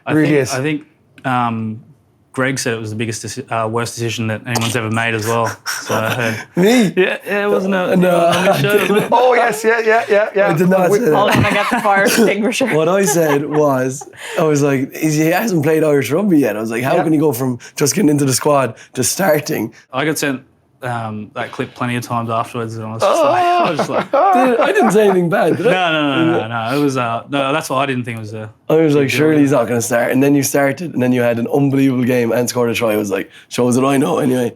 I think Greg said it was the biggest, worst decision that anyone's ever made as well. So Me? Yeah, it wasn't a No. show. Yes, yeah. I did not say that. Hold on, I get the fire extinguisher. What I said was, I was like, he hasn't played Irish rugby yet. I was like, how can he go from just getting into the squad to starting? I got sent that clip plenty of times afterwards, and I was just like, I didn't say anything bad, did I? No. It was no. That's why I didn't think it was. I was like, surely he's not going to start. And then you started, and then you had an unbelievable game and scored a try. I was like, shows that I know anyway.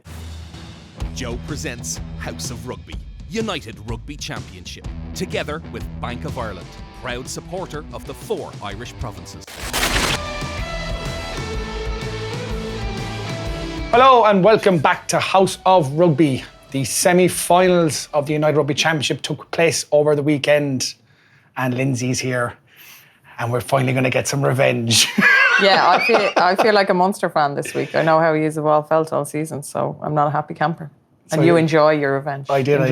Joe presents House of Rugby, United Rugby Championship, together with Bank of Ireland, proud supporter of the 4 Irish provinces. Hello and welcome back to House of Rugby. The semi-finals of the United Rugby Championship took place over the weekend, and Lindsay's here, and we're finally going to get some revenge. Yeah, I feel like a Munster fan this week. I know how he is well felt all season, so I'm not a happy camper. And you enjoy your revenge. I did. I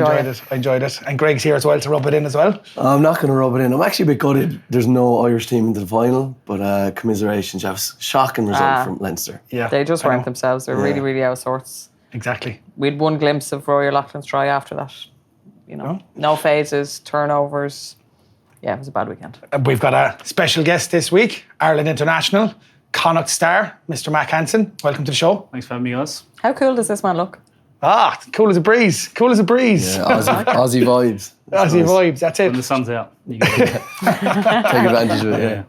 enjoyed it. And Greg's here as well to rub it in as well. I'm not going to rub it in. I'm actually a bit gutted there's no Irish team into the final, but commiserations. Shocking result from Leinster. Yeah, they just weren't themselves. They're really, really out of sorts. Exactly. We had one glimpse of Rory O'Loughlin's try after that. You know, no phases, turnovers. Yeah, it was a bad weekend. We've got a special guest this week, Ireland international, Connacht star, Mr. Mack Hansen. Welcome to the show. Thanks for having me, guys. How cool does this man look? Cool as a breeze. Cool as a breeze. Yeah, Aussie vibes. Aussie vibes, that's it. When the sun's out, you got to take advantage of it, yeah.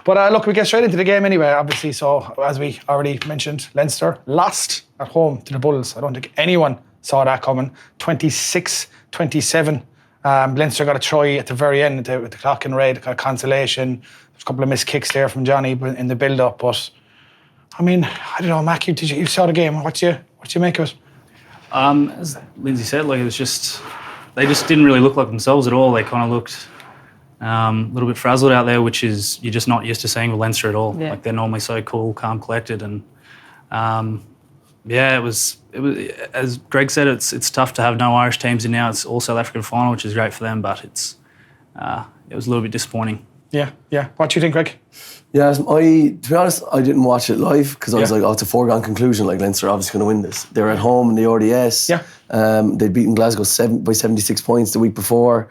But look, we get straight into the game anyway, obviously. So, as we already mentioned, Leinster lost at home to the Bulls. I don't think anyone saw that coming. 26-27. Leinster got a try at the very end with the clock in red, got a consolation. There's a couple of missed kicks there from Johnny in the build-up. But, I mean, I don't know, Mac, you saw the game. What do you make of it? As Lindsay said, like, it was just, they just didn't really look like themselves at all. They kind of looked a little bit frazzled out there, which is you're just not used to seeing with Leinster at all. Yeah. Like, they're normally so cool, calm, collected, and it was as Greg said, it's tough to have no Irish teams in now. It's all South African final, which is great for them, but it was a little bit disappointing. Yeah. What do you think, Greg? Yeah, to be honest, I didn't watch it live because I was like, it's a foregone conclusion. Like, Leinster are obviously going to win this. They were at home in the RDS. Yeah. They'd beaten Glasgow by 76 points the week before,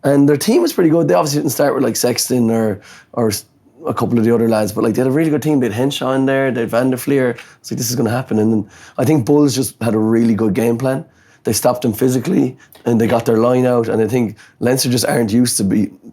and their team was pretty good. They obviously didn't start with like Sexton or a couple of the other lads, but like they had a really good team. They had Henshaw in there, they had Van der Fleer. It's like, this is going to happen. And then I think Bulls just had a really good game plan. They stopped them physically and they got their line out, and I think Leinster just aren't used to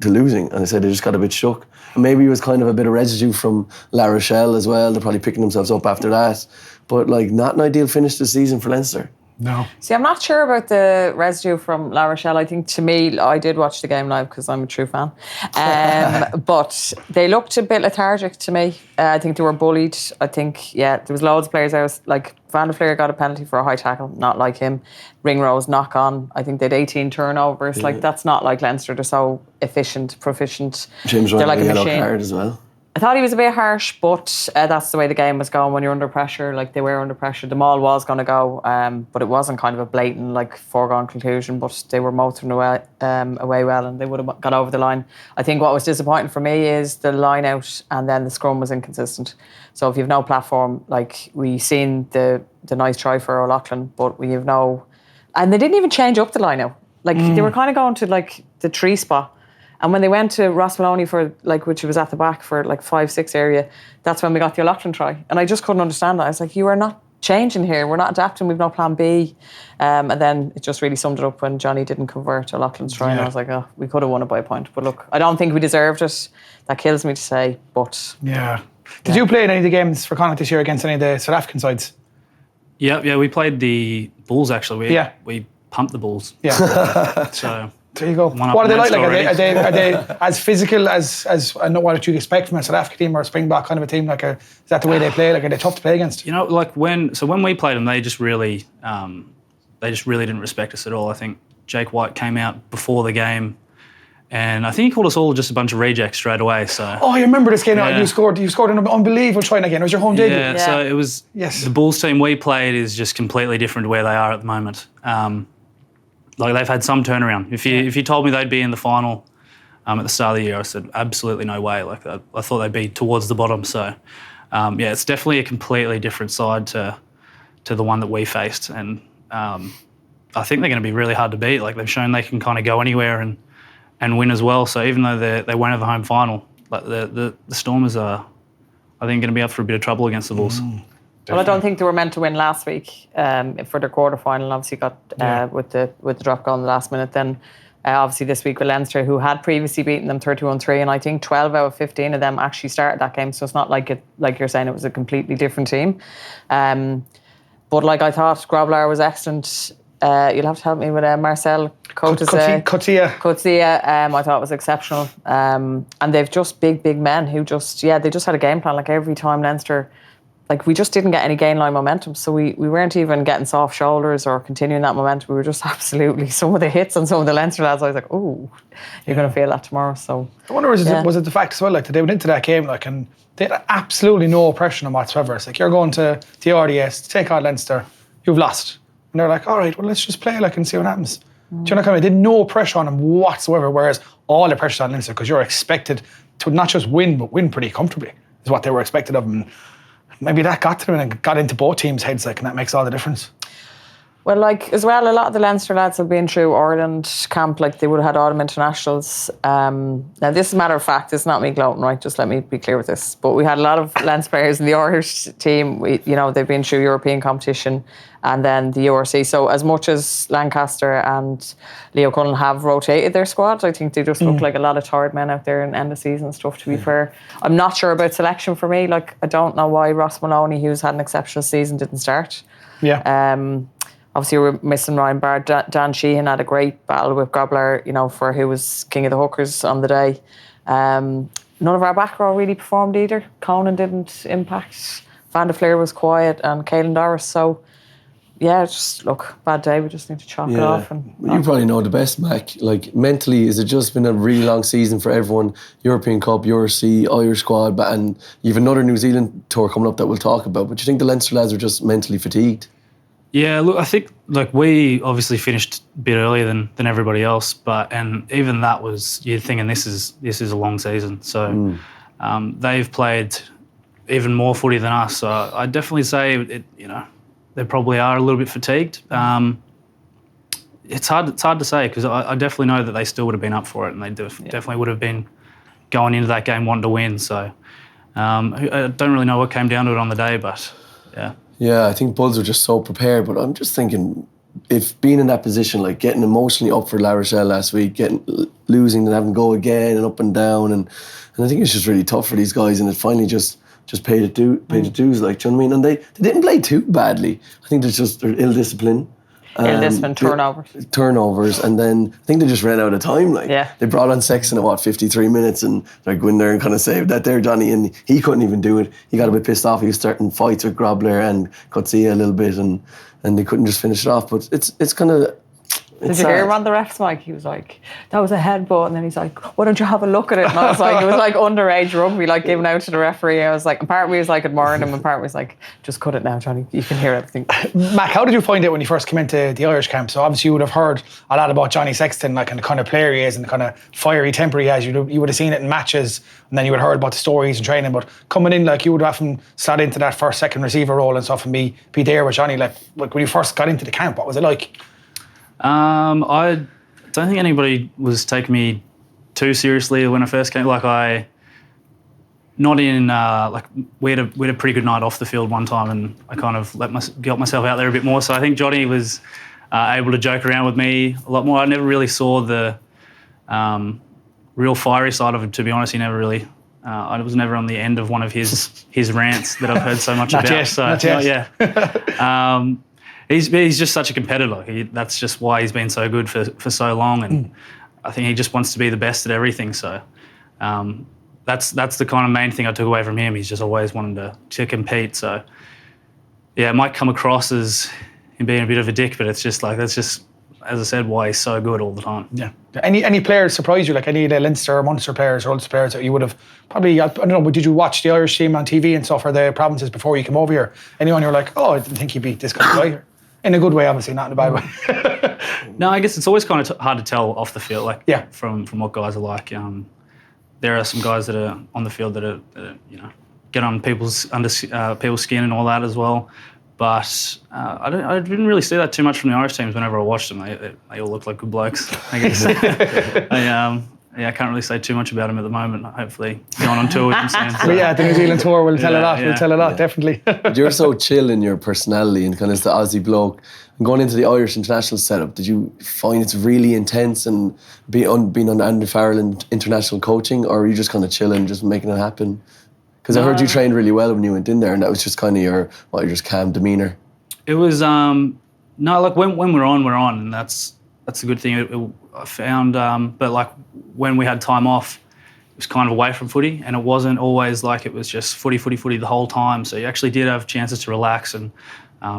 losing, and I said they just got a bit shook. And maybe it was kind of a bit of residue from La Rochelle as well. They're probably picking themselves up after that. But like, not an ideal finish this season for Leinster. No. See, I'm not sure about the residue from La Rochelle. I think, to me, I did watch the game live because I'm a true fan. But they looked a bit lethargic to me. I think they were bullied. I think, there was loads of players. I was like, Van der Fleer got a penalty for a high tackle, not like him. Ringrose knock on. I think they had 18 turnovers. Yeah. Like, that's not like Leinster. They're so efficient, proficient. James Ryan like a yellow card as well. I thought he was a bit harsh, but that's the way the game was going when you're under pressure. Like, they were under pressure. The maul was going to go, but it wasn't kind of a blatant, like, foregone conclusion, but they were motoring away well, and they would have got over the line. I think what was disappointing for me is the line out, and then the scrum was inconsistent. So if you have no platform, like, we seen the nice try for O'Loughlin, but we have no... And they didn't even change up the line out. Like, they were kind of going to, like, the tree spot. And when they went to Ross Maloney for, like, which was at the back for like 5-6 area, that's when we got the O'Loughlin try. And I just couldn't understand that. I was like, you are not changing here. We're not adapting. We've no plan B. And then it just really summed it up when Johnny didn't convert O'Loughlin's try. And I was like, we could have won it by a point. But look, I don't think we deserved it. That kills me to say, but... Yeah. Did you play in any of the games for Connacht this year against any of the South African sides? Yeah, we played the Bulls, actually. We pumped the Bulls. Yeah. So... There you go. What are they like? Are they as physical as I know what you expect from a South African team or a Springbok kind of a team? Like, is that the way they play? Like, are they tough to play against? You know, like when we played them, they just really didn't respect us at all. I think Jake White came out before the game, and I think he called us all just a bunch of rejects straight away. So. Oh, I remember this game. Yeah. You scored an unbelievable try again. It was your home debut. Yeah. So it was. Yes. The Bulls team we played is just completely different to where they are at the moment. Like, they've had some turnaround. If you told me they'd be in the final at the start of the year, I said absolutely no way. Like I thought they'd be towards the bottom. So it's definitely a completely different side to the one that we faced, and I think they're going to be really hard to beat. Like they've shown they can kind of go anywhere and win as well. So even though they won't have a home final, like the Stormers are, I think, going to be up for a bit of trouble against the Bulls. Well, I don't think they were meant to win last week for their quarter final. Obviously, got with the drop goal in the last minute. Then, obviously, this week with Leinster, who had previously beaten them 31-3, and I think 12 out of 15 of them actually started that game. So it's not like you're saying it was a completely different team. But like I thought, Grobler was excellent. You'll have to help me with Marcel Coetzee. I thought was exceptional. And they've just big men who they just had a game plan. Like every time Leinster, like we just didn't get any gain line momentum. So we weren't even getting soft shoulders or continuing that momentum. We were just absolutely, some of the hits on some of the Leinster lads, I was like, oh, you're going to feel that tomorrow. So I wonder, was it the fact as well, like that they went into that game like, and they had absolutely no pressure on them whatsoever. It's like, you're going to the RDS to take on Leinster, you've lost. And they're like, all right, well, let's just play like and see what happens. Do you know what I mean? They had no pressure on them whatsoever, whereas all the pressure's on Leinster because you're expected to not just win, but win pretty comfortably is what they were expected of them. And maybe that got to them and got into both teams' heads, like, and that makes all the difference. Well, like, as well, a lot of the Leinster lads have been through Ireland camp, like they would have had autumn internationals. Now, this is a matter of fact, it's not me gloating, right? Just let me be clear with this. But we had a lot of Leinster players in the Irish team. They've been through European competition and then the URC. So as much as Lancaster and Leo Cullen have rotated their squads, I think they just look like a lot of tired men out there in end of season stuff, to be fair. I'm not sure about selection for me. Like, I don't know why Ross Maloney, who's had an exceptional season, didn't start. Yeah. Obviously, we're missing Ryan Barr. Dan Sheehan had a great battle with Grobler, for who was king of the hookers on the day. None of our back row really performed either. Conan didn't impact. Van der Fleer was quiet, and Caelan Doris. So, yeah, just bad day. We just need to chalk it off. And you probably know the best, Mac. Like, mentally, has it just been a really long season for everyone? European Cup, URC, Irish squad, and you have another New Zealand tour coming up that we'll talk about. But you think the Leinster lads are just mentally fatigued? Yeah, look, I think we obviously finished a bit earlier than everybody else, and even that was, you're thinking this is a long season. So they've played even more footy than us. So I'd definitely say they probably are a little bit fatigued. It's hard to say because I definitely know that they still would have been up for it, and they definitely would have been going into that game wanting to win. So I don't really know what came down to it on the day, but yeah. Yeah, I think Bulls are just so prepared, but I'm just thinking, if being in that position, like getting emotionally up for La Rochelle last week, losing and having to go again and up and down, and I think it's just really tough for these guys, and it finally just paid the dues, like, do you know what I mean? And they didn't play too badly. I think they're ill-discipline. Turnovers, and then I think they just ran out of time. Like, they brought on Sexton at 53 minutes, and like go in there and kind of saved that there, Johnny, and he couldn't even do it. He got a bit pissed off. He was starting fights with Grobler and Coetzee a little bit, and they couldn't just finish it off. But it's kind of. Did you hear him on the ref's mic? He was like, that was a headbutt, and then he's like, why don't you have a look at it? And I was like, it was like underage rugby, like giving out to the referee. I was like, and part of me was like admiring him, and part of me was like, just cut it now, Johnny. You can hear everything. Mac, how did you find it when you first came into the Irish camp? So obviously you would have heard a lot about Johnny Sexton, like, and the kind of player he is and the kind of fiery temper he has. You would have seen it in matches, and then you would have heard about the stories and training. But coming in, like, you would often slot into that first, second receiver role and stuff, and be there with Johnny. Like when you first got into the camp, what was it like? I don't think anybody was taking me too seriously when I first came. Like we had a pretty good night off the field one time, and I kind of got myself out there a bit more. So I think Johnny was able to joke around with me a lot more. I never really saw the real fiery side of it, to be honest. He never really. I was never on the end of one of his rants that I've heard so much not about. Yet, so not yet. Yeah. He's just such a competitor. That's just why he's been so good for so long, and I think he just wants to be the best at everything. So that's the kind of main thing I took away from him. He's just always wanted to compete. So yeah, it might come across as him being a bit of a dick, but it's just like that's just, as I said, why he's so good all the time. Yeah. Any players surprise you? Like any of the Leinster or Munster players or Ulster players that you would have probably, I don't know, but did you watch the Irish team on TV and stuff, or the provinces before you came over here? Anyone you're like, oh, I didn't think he'd be this kind of guy here? In a good way, obviously, not in a bad way. No, I guess it's always kind of hard to tell off the field, like Yeah. from what guys are like. There are some guys that are on the field that are get on people's skin and all that as well. But I didn't really see that too much from the Irish teams whenever I watched them. They all look like good blokes, I guess. I can't really say too much about them at the moment. Hopefully going on tour with them soon. But yeah, the New Zealand tour will tell a lot. Will tell a lot, definitely. But you're so chill in your personality and kind of the Aussie bloke. And going into the Irish international setup, did you find it's really intense and being on Andy Farrell international coaching, or are you just kind of chilling, just making it happen? Because I heard you trained really well when you went in there, and that was just kind of your just calm demeanour. It was like when we're on, and that's a good thing. I found, but like when we had time off, it was kind of away from footy, and it wasn't always like it was just footy the whole time. So you actually did have chances to relax and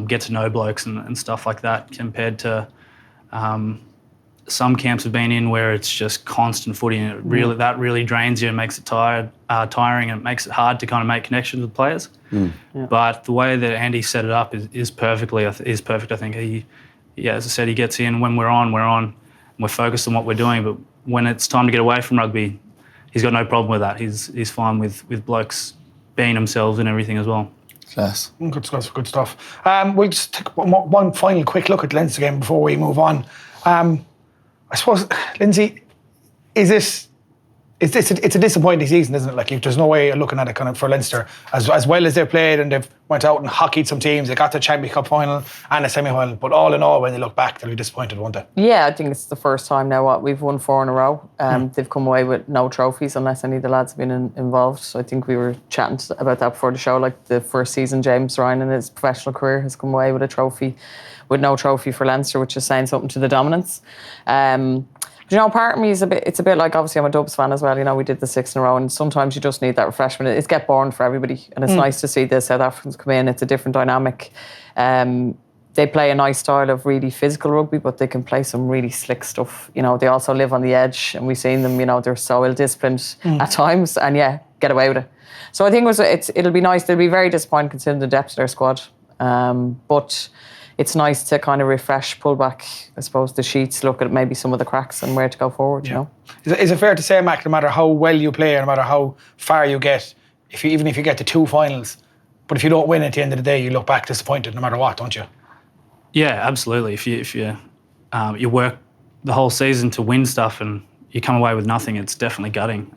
get to know blokes and stuff like that, compared to some camps have been in where it's just constant footy, and that really drains you and makes it tiring, and it makes it hard to kind of make connections with players. But the way that Andy set it up is perfect. I think he, as I said, he gets in when we're on, and we're focused on what we're doing. But when it's time to get away from rugby, he's got no problem with that. He's fine with blokes being themselves and everything as well. Class. Good stuff. We'll just take one final quick look at the Leinster game before we move on. I suppose, Lindsay, it's a disappointing season, isn't it? Like, there's no way of looking at it kind of for Leinster. As well as they've played and they've went out and hockeyed some teams, they got the Champions Cup final and a semi-final. But all in all, when they look back, they'll be disappointed, won't they? Yeah, I think it's the first time now we've won 4 in a row. They've come away with no trophies unless any of the lads have been involved. So I think we were chatting about that before the show. Like, the first season, James Ryan in his professional career has come away with a trophy, with no trophy for Leinster, which is saying something to the dominance. Part of me is it's a bit like, obviously I'm a Dubs fan as well, we did the 6 in a row, and sometimes you just need that refreshment. It's get boring for everybody, and it's nice to see the South Africans come in. It's a different dynamic. They play a nice style of really physical rugby, but they can play some really slick stuff. They also live on the edge, and we've seen them, they're so ill-disciplined at times, and get away with it. So I think it'll be nice. They'll be very disappointed considering the depth of their squad. But it's nice to kind of refresh, pull back, I suppose, the sheets, look at maybe some of the cracks and where to go forward, Is it fair to say, Mack, no matter how well you play, no matter how far you get, even if you get to 2 finals, but if you don't win at the end of the day, you look back disappointed no matter what, don't you? Yeah, absolutely. If you work the whole season to win stuff and you come away with nothing, it's definitely gutting.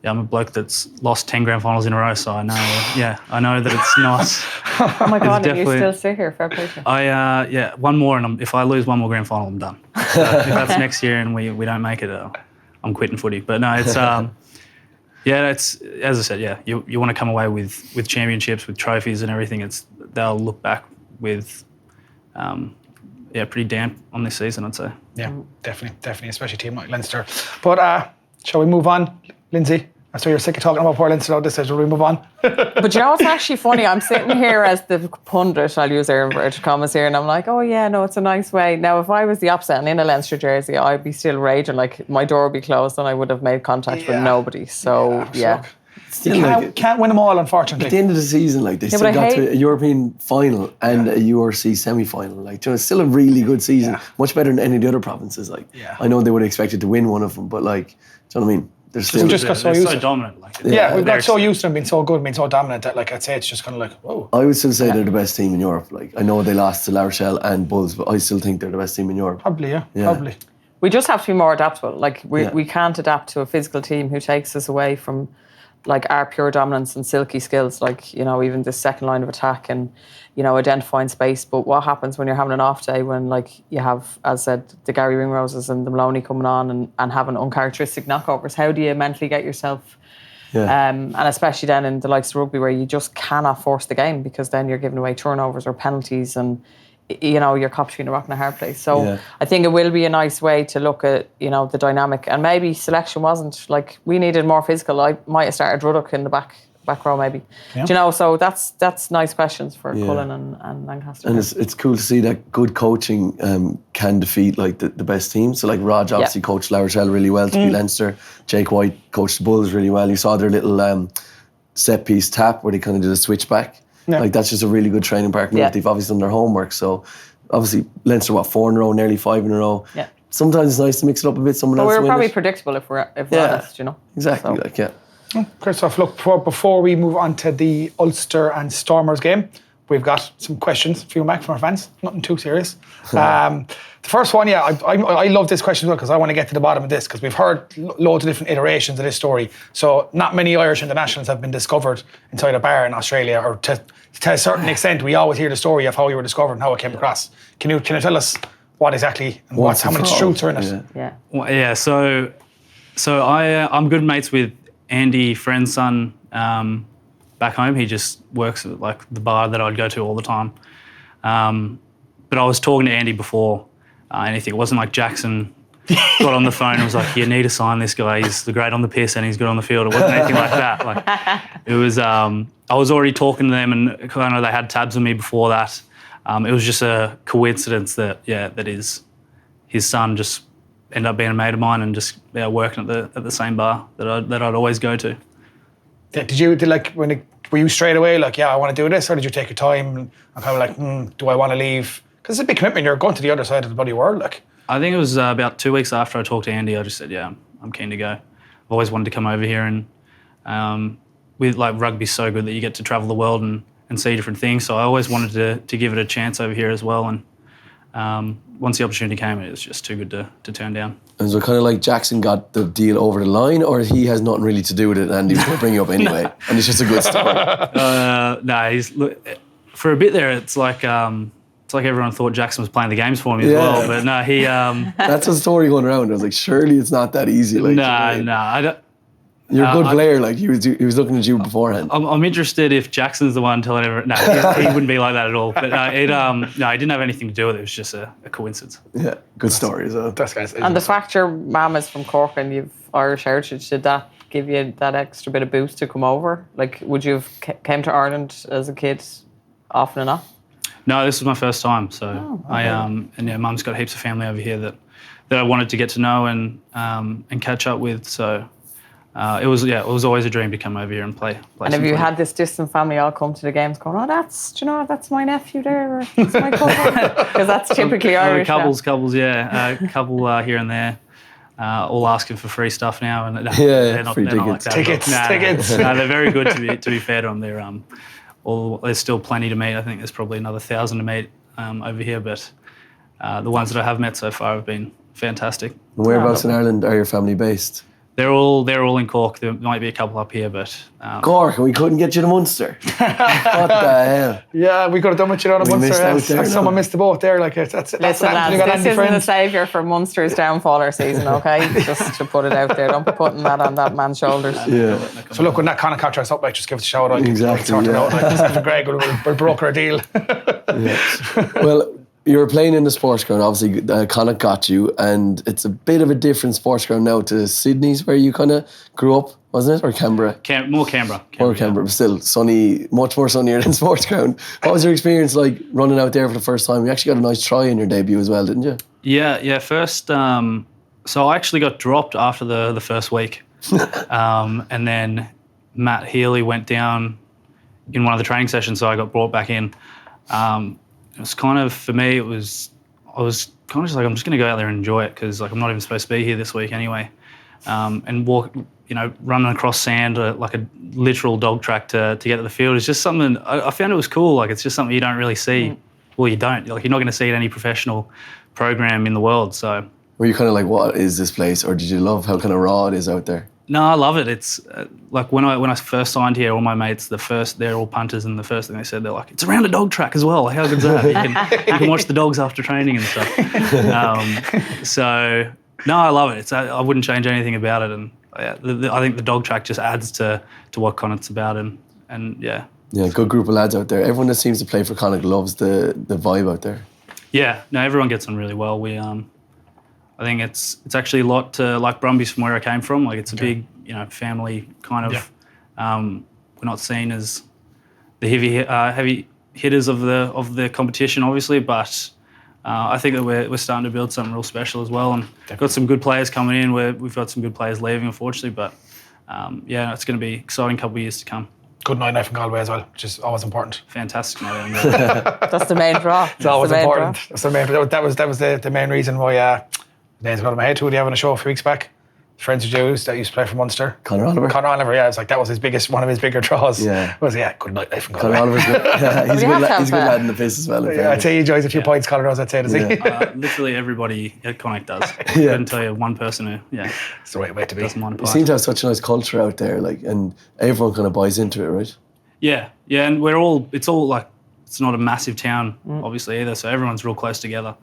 I'm a bloke that's lost 10 grand finals in a row, so I know. I know that it's not. Oh my God, you still sit here? Fair play to you. One more, and if I lose one more grand final, I'm done. So if that's next year and we don't make it, I'm quitting footy. But no, it's it's, as I said, you want to come away with championships, with trophies and everything. They'll look back with pretty damp on this season, I'd say. Yeah, definitely, especially a team like Leinster. But shall we move on, Lindsay? I saw you're sick of talking about poor Leinster at this stage. Will we move on? But what's actually funny? I'm sitting here as the pundit, I'll use their inverted commas here, and I'm like, oh yeah, no, it's a nice way. Now, if I was the opposite and in a Leinster jersey, I'd be still raging, like my door would be closed and I would have made contact with nobody. So, You can't win them all, unfortunately. At the end of the season, they still got to a European final and a URC semi-final. It's still a really good season, much better than any of the other provinces. I know they would have expected to win one of them, but do you know what I mean? They're so dominant. We've got so used to them being so good, being so dominant that I'd say it's just kind of like, whoa. I would still say they're the best team in Europe. I know they lost to La Rochelle and Bulls, but I still think they're the best team in Europe. Probably. Probably. We just have to be more adaptable. We can't adapt to a physical team who takes us away from our pure dominance and silky skills, even the second line of attack and, identifying space. But what happens when you're having an off day when, you have, as said, the Gary Ringroses and the Maloney coming on and having uncharacteristic knockovers? How do you mentally get yourself... and especially then in the likes of rugby where you just cannot force the game because then you're giving away turnovers or penalties and, you're caught between a rock and a hard place. So I think it will be a nice way to look at, the dynamic. And maybe selection wasn't, we needed more physical. I might have started Ruddock in the back row maybe. Yeah. So that's nice questions for Cullen and Lancaster. And it's cool to see that good coaching can defeat the best teams. So Rog obviously coached La Rochelle really well to beat Leinster. Jake White coached the Bulls really well. You saw their little set piece tap where they kind of did a switch back. Yeah. That's just a really good training partner. They've obviously done their homework. So obviously Leinster, 4 in a row, nearly 5 in a row. Yeah. Sometimes it's nice to mix it up a bit. Someone But else we were win probably it. predictable if we're Yeah. honest, you know. Exactly, So. Christoph, look, before we move on to the Ulster and Stormers game, we've got some questions for you, Mac, from our fans. Nothing too serious. The first one, I love this question as well because I want to get to the bottom of this because we've heard loads of different iterations of this story. So not many Irish internationals have been discovered inside a bar in Australia, or to a certain extent, we always hear the story of how you were discovered and how it came across. Can you tell us what exactly and how many truths are in it? Yeah. Well, yeah. So I'm good mates with Andy, friend's son, back home. He just works at like the bar that I'd go to all the time. But I was talking to Andy before anything. It wasn't like Jackson got on the phone and was like, "You need to sign this guy. He's the great on the piss and he's good on the field." It wasn't anything like that. Like it was. I was already talking to them, and kind of they had tabs on me before that. It was just a coincidence that his son just ended up being a mate of mine and just working at the same bar that I'd always go to. Were you straight away like, yeah, I want to do this, or did you take your time and kind of like, do I want to leave? Because it's a big commitment. You're going to the other side of the bloody world, like. I think it was about 2 weeks after I talked to Andy. I just said, yeah, I'm keen to go. I've always wanted to come over here, and with like rugby's so good that you get to travel the world and see different things. So I always wanted to give it a chance over here as well. And once the opportunity came, it was just too good to turn down. And so kind of like Jackson got the deal over the line, or he has nothing really to do with it and he was going to bring you up anyway, and it's just a good story. No, for a bit there, it's like everyone thought Jackson was playing the games for me as well. But no, he... That's a story going around. I was like, surely it's not that easy. Like, no, I don't... You're a good player. Like he was looking at you beforehand. I'm interested if Jackson's the one telling everyone. No, he wouldn't be like that at all. But it didn't have anything to do with it. It was just a coincidence. Yeah, good story as well. And the fact your mum is from Cork and you've Irish heritage, did that give you that extra bit of boost to come over? Like, would you have came to Ireland as a kid often enough? No, this was my first time. So mum's got heaps of family over here that I wanted to get to know and catch up with. So. It was always a dream to come over here and play. And have you had this distant family all come to the games going, that's my nephew there, or that's my cousin? Because that's typically Irish. Couples, yeah. A couple here and there, all asking for free stuff now. And they're not like that. Tickets. No, they're very good to be fair to them. They're there's still plenty to meet. I think there's probably another 1,000 to meet over here, but the ones that I have met so far have been fantastic. Whereabouts in Ireland are your family based? They're all in Cork. There might be a couple up here, but Cork, we couldn't get you to Munster. What the hell? Yeah, we could have done with you down in Munster. Someone missed the boat there. Like that's listen, lads, this isn't the saviour for Munster's downfaller season, okay? Just to put it out there, don't be putting that on that man's shoulders. Yeah. So look, when that Connacht contract's up, like just give us a shout out. Exactly. Sort it out. Like Lindsay and Greg will broker a deal. Well. You were playing in the sports ground, obviously Connacht got you, and it's a bit of a different sports ground now to Sydney's where you kind of grew up, wasn't it? Or Canberra? More Canberra. More Canberra, but still sunny, much more sunnier than sports ground. What was your experience like running out there for the first time? You actually got a nice try in your debut as well, didn't you? Yeah. First, so I actually got dropped after the first week. And then Matt Healy went down in one of the training sessions, so I got brought back in. It was kind of, for me, I was kind of just like, I'm just going to go out there and enjoy it because like I'm not even supposed to be here this week anyway. And walk, running across sand like a literal dog track to get to the field is just something, I found it was cool. Like it's just something you don't really see. Well, you don't. Like you're not going to see it any professional program in the world. So were you kind of like, what is this place? Or did you love how kind of raw it is out there? No, I love it. It's like when I first signed here, all my mates, they're all punters, and the first thing they said, they're like, it's around a dog track as well. Like, how good's that? You can watch the dogs after training and stuff. So, no, I love it. I wouldn't change anything about it. And I think the dog track just adds to what Connacht's about. And yeah. Yeah, good group of lads out there. Everyone that seems to play for Connacht loves the vibe out there. Yeah, no, everyone gets on really well. I think it's actually a lot like Brumbies from where I came from. Like it's a big, family kind of. We're not seen as the heavy hitters of the competition, obviously, but I think that we're starting to build something real special as well. And got some good players coming in. We've got some good players leaving, unfortunately, but it's going to be an exciting couple of years to come. Good night from Galway as well, which is always important. Fantastic night. That's the main draw. It's always important. That's the main. That was the main reason why. Names got in my head. Who did he have on a show a few weeks back? Friends of Joe's that used to play for Munster. Conor Oliver. Conor Oliver, yeah. It's like that was one of his bigger draws. Yeah. Good night from Conor Galway. Oliver's good. Yeah, he's a good lad in the piss as well. Yeah, I'd say he enjoys a few points, Conor does, I'd say, does he? Literally everybody at Connacht does. I couldn't tell you one person who, It's the right way to be. doesn't mind a You pie. seem to have such a nice culture out there, like, and everyone kind of buys into it, right? Yeah, and it's all like, it's not a massive town, obviously, either, so everyone's real close together.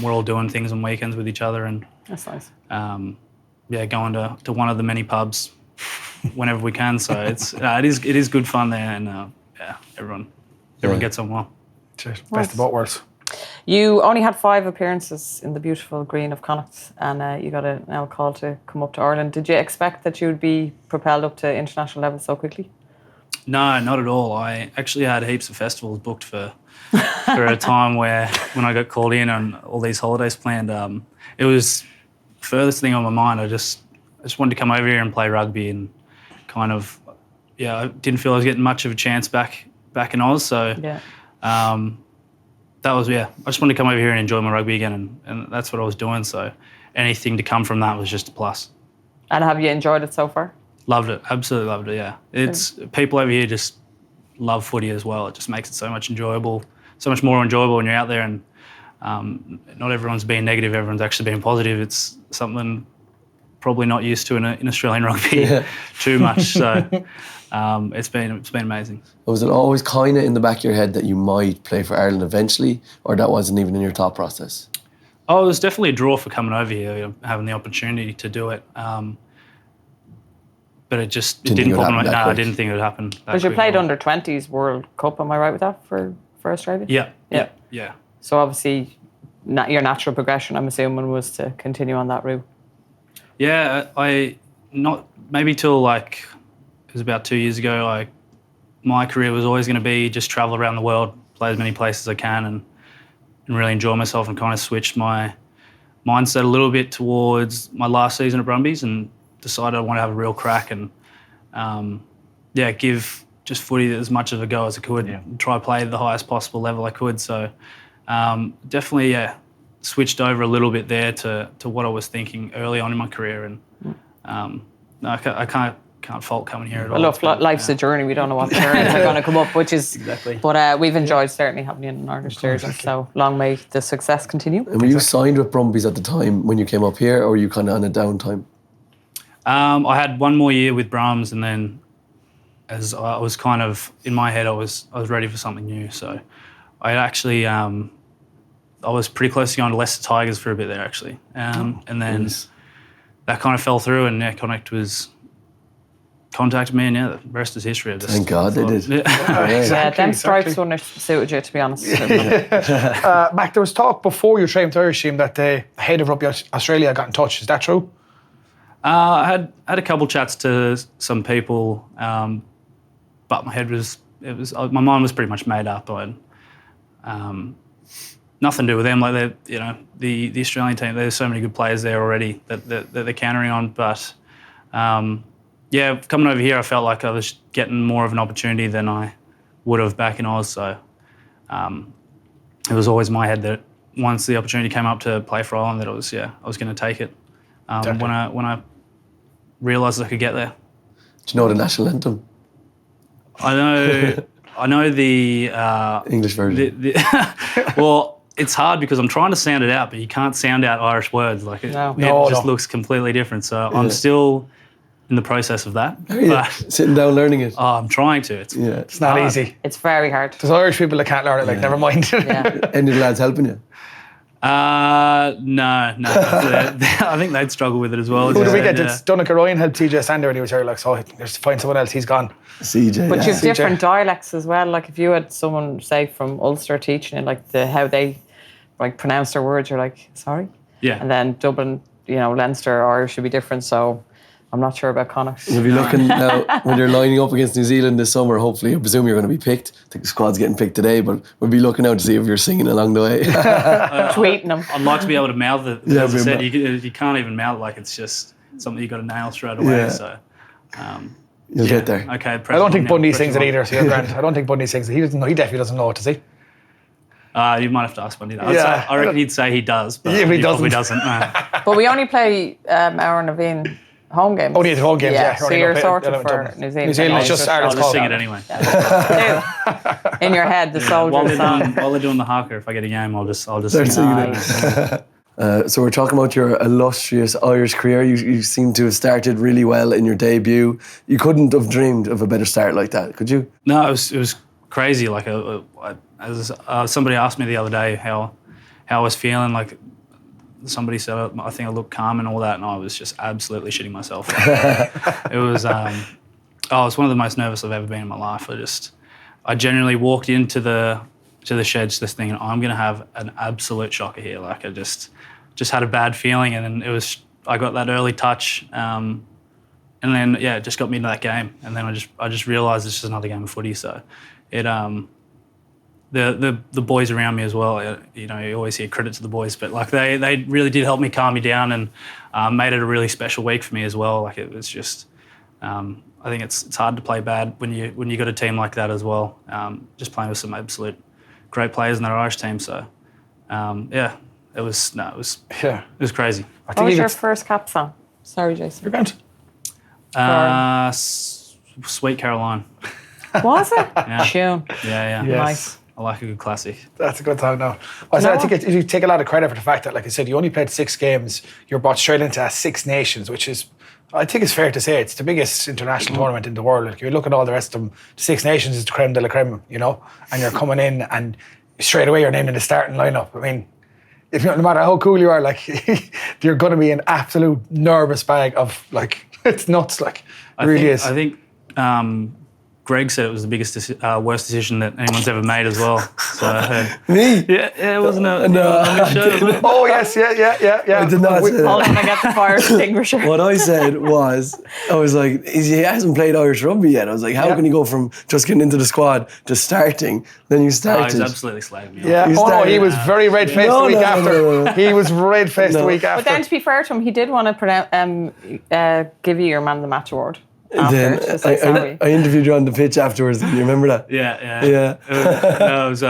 We're all doing things on weekends with each other, and That's nice. going to one of the many pubs whenever we can. So it is good fun there, and everyone gets on well. Cheers. Best of both worlds. You only had 5 appearances in the beautiful green of Connacht, and you got now a call to come up to Ireland. Did you expect that you would be propelled up to international level so quickly? No, not at all. I actually had heaps of festivals booked for a time when I got called in and all these holidays planned. It was the furthest thing on my mind. I just wanted to come over here and play rugby, and kind of, I didn't feel I was getting much of a chance back in Oz. So that was, I just wanted to come over here and enjoy my rugby again, and that's what I was doing. So anything to come from that was just a plus. And have you enjoyed it so far? Loved it, absolutely loved it. Yeah, it's people over here just love footy as well. It just makes it so much more enjoyable when you're out there, and not everyone's being negative. Everyone's actually being positive. It's something probably not used to in Australian rugby too much. So it's been amazing. Was it always kind of in the back of your head that you might play for Ireland eventually, or that wasn't even in your thought process? Oh, it was definitely a draw for coming over here, having the opportunity to do it. But it didn't pop in my head. No, I didn't think it would happen. Because you played under 20s World Cup, am I right with that, for Australia? Yeah. So obviously your natural progression, I'm assuming, was to continue on that route. Yeah, maybe till like, it was about 2 years ago, my career was always going to be just travel around the world, play as many places as I can, and really enjoy myself, and kind of switched my mindset a little bit towards my last season at Brumbies, and decided I want to have a real crack and give just footy as much of a go as I could, and try to play at the highest possible level I could. So definitely switched over a little bit there to what I was thinking early on in my career, and I can't fault coming here at all. Look, life's a journey. We don't know what turns are going to come up, which is exactly. But we've enjoyed certainly having you in an Irish jersey. So long may the success continue. And were you signed with Brumbies at the time when you came up here, or were you kind of on a downtime? I had one more year with Brums, and then as I was kind of in my head, I was ready for something new. So I actually I was pretty close to going to Leicester Tigers for a bit there actually, and then that kind of fell through, and Connacht contacted me, and the rest is history. Thank God they did. Yeah, them stripes wouldn't have suited you, to be honest. Mac, there was talk before you trained with the Irish team that the head of Rugby Australia got in touch. Is that true? I had a couple chats to some people, but my head my mind was pretty much made up. Nothing to do with them. Like the Australian team, there's so many good players there already that they're countering on. But coming over here, I felt like I was getting more of an opportunity than I would have back in Oz. So it was always in my head that once the opportunity came up to play for Ireland, that I was going to take it. When I realised I could get there. Do you know the national anthem? I know the English version. Well, it's hard because I'm trying to sound it out, but you can't sound out Irish words. Like it just looks completely different. So I'm still in the process of that. Sitting down learning it. Oh, I'm trying to. It's not easy. It's very hard. There's Irish people that can't learn it. Never mind. Any of the lads helping you? No. I think they'd struggle with it as well. Who do we get? Did Donegal Ryan help TJ Sander when he was here? Like, so there's to find someone else. He's gone. CJ. But you've different dialects as well. Like if you had someone, say, from Ulster teaching it, like how they pronounce their words, you're like, sorry. Yeah. And then Dublin, Leinster, Irish should be different. So I'm not sure about Connacht. You'll be looking now when you're lining up against New Zealand this summer. Hopefully, I presume you're going to be picked. I think the squad's getting picked today, but we'll be looking out to see if you're singing along the way. Tweeting them. I'd like to be able to mouth it. As I said, you can't even mouth it. Like it's just something you got to nail straight away. Yeah. So, You'll get there. Okay. I don't think Bundy sings it either, so you're grand. I don't think Bundy sings it. He doesn't know. He definitely doesn't know it, does he? You might have to ask Bundy that. Yeah. I reckon he'd say he does, but Yeah, but he he probably doesn't. doesn't. No. But we only play our Naveen home games. Only at home games, yeah. So you're sorted for New Zealand. New Zealand is just Ireland's I'll just call. sing it anyway. In your head, the soldier song. While they're doing the haka, if I get a game, I'll just Start sing singing it. it. So we're talking about your illustrious Irish career. You seem to have started really well in your debut. You couldn't have dreamed of a better start like that, could you? No, it was crazy. Like as somebody asked me the other day how I was feeling. Like somebody said, I think I looked calm and all that, and I was just absolutely shitting myself. It was it's one of the most nervous I've ever been in my life. I genuinely walked into the sheds just thinking I'm going to have an absolute shocker here. Like I just had a bad feeling, and then I got that early touch, and then it just got me into that game, and then I just realised it's just another game of footy. So it the boys around me as well. You always hear credit to the boys, but like they really did help me calm me down, and made it a really special week for me as well. Like it was just. I think it's hard to play bad when you got a team like that as well. Just playing with some absolute great players in that Irish team. So it was crazy. What was your first cap song? Sorry, Jason. You're grand. Sweet Caroline. Was it? Yeah. Tune. Yeah. Yes. Nice. I like a good classic. That's a good song now. I think you take a lot of credit for the fact that, like I said, you only played 6 games. You're brought straight into 6 nations, which is, I think it's fair to say, it's the biggest international tournament in the world. Like, if you look at all the rest of them, the 6 nations is the creme de la creme, and you're coming in and straight away you're named in the starting lineup. I mean, no matter how cool you are, like, you're going to be an absolute nervous bag of, like, it's nuts, like, it really is. I think Greg said it was the biggest, worst decision that anyone's ever made as well. So Me? Yeah, it wasn't a No. Oh, yes, yeah. I did not say Hold that. on, I get the fire extinguisher. What I said was, I was like, he hasn't played Irish rugby yet. I was like, how can he go from just getting into the squad to starting? Then you Oh, started. he's absolutely slaved me. Yeah. You Oh, no, started- he was very red-faced No, the week no, after. no. He was red-faced the week But after. then, to be fair to him, he did want to give you your man of the match award. Then After, to say sorry. I interviewed you on the pitch afterwards. Do you remember that? Yeah. Yeah. It was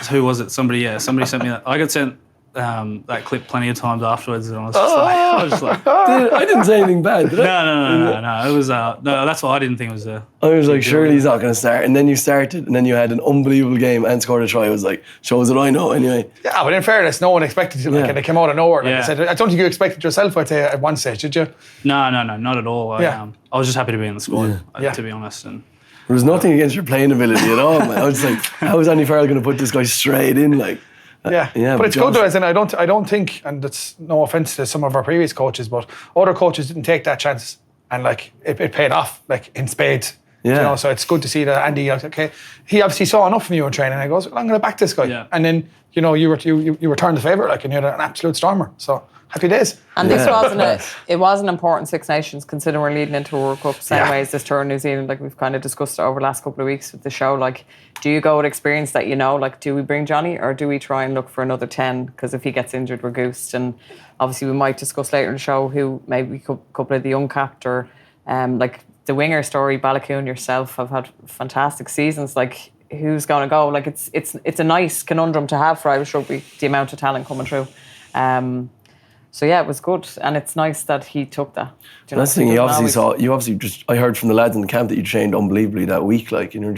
who was it? Somebody sent me that. I got sent that clip plenty of times afterwards, and I was just like, I didn't say anything bad, did I? no. It was no. That's why I didn't think it was a. I was like, surely he's not going to start. And then you started, and then you had an unbelievable game and scored a try. I was like, shows that I know anyway. Yeah, but in fairness, no one expected you. Like, Yeah. they came out of nowhere. Like I Yeah. said, I don't think you expected yourself, I'd say, at one stage, did you? No, not at all. Yeah. I was just happy to be in the squad, Yeah. to be honest. And There was nothing against your playing ability at all, man. I was like, how is Andy Farrell going to put this guy straight in? Like, Yeah, but it's good though, as in I don't think, and it's no offense to some of our previous coaches, but other coaches didn't take that chance, and like it paid off, like in spades. Yeah. So it's good to see that Andy. Okay, he obviously saw enough from you in training. And he goes, I'm going to back this guy, Yeah. and then you returned the favour, like, and you're an absolute stormer. So happy days. And this wasn't important Six Nations, considering we're leading into a World Cup, same way as this tour in New Zealand. Like, we've kind of discussed it over the last couple of weeks with the show. Like, do you go with experience that like, do we bring Johnny, or do we try and look for another 10? Because if he gets injured, we're goosed. And obviously we might discuss later in the show who maybe a couple of the young capped, or like the winger story, Balakoon, yourself have had fantastic seasons. Like, who's going to go? Like, it's a nice conundrum to have for Irish rugby, the amount of talent coming through. So yeah, it was good, and it's nice that he took that. Do you know, that's the thing. You obviously just. I heard from the lads in the camp that you trained unbelievably that week. Like, you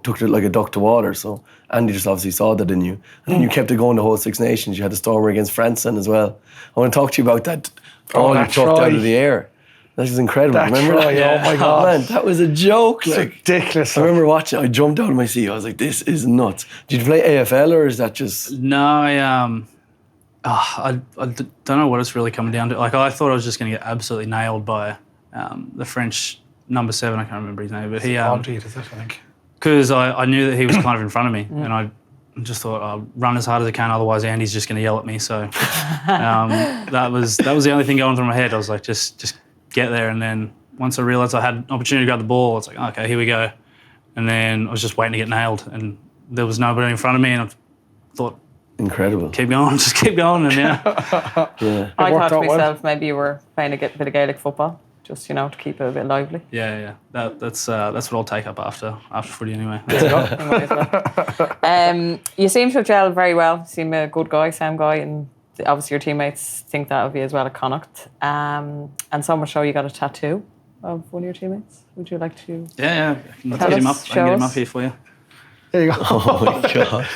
took it like a duck to water. So Andy just obviously saw that in you, and then you kept it going the whole Six Nations. You had the stormer against France then as well. I want to talk to you about that. All you that chucked try. out of the air. That was incredible. That Remember try, that? oh my God. Man, that was a joke. It's Like, ridiculous. I remember watching. I jumped out of my seat. I was like, "This is nuts." Did you play AFL, or is that just? no, I don't know what it's really coming down to. Like, I thought I was just going to get absolutely nailed by the French number 7. I can't remember his name, but he. Audrey, is it, I think. Because I knew that he was kind of in front of me, and I just thought I'll run as hard as I can. Otherwise, Andy's just going to yell at me. So that was the only thing going through my head. I was like, just get there. And then once I realised I had an opportunity to grab the ball, it's like, okay, here we go. And then I was just waiting to get nailed, and there was nobody in front of me, and I thought, Incredible. keep going, just keep going, and Yeah. I worked thought to out well. myself, maybe you were playing a bit of Gaelic football. just to keep it a bit lively. Yeah. That's what I'll take up after footy anyway. You seem to have gelled very well. You seem a good guy, sound guy, and obviously your teammates think that of you as well at Connacht. And so much so you got a tattoo of one of your teammates. Would you like to? Yeah. I can get him up. I can get him up here for you. There you go. Oh my God.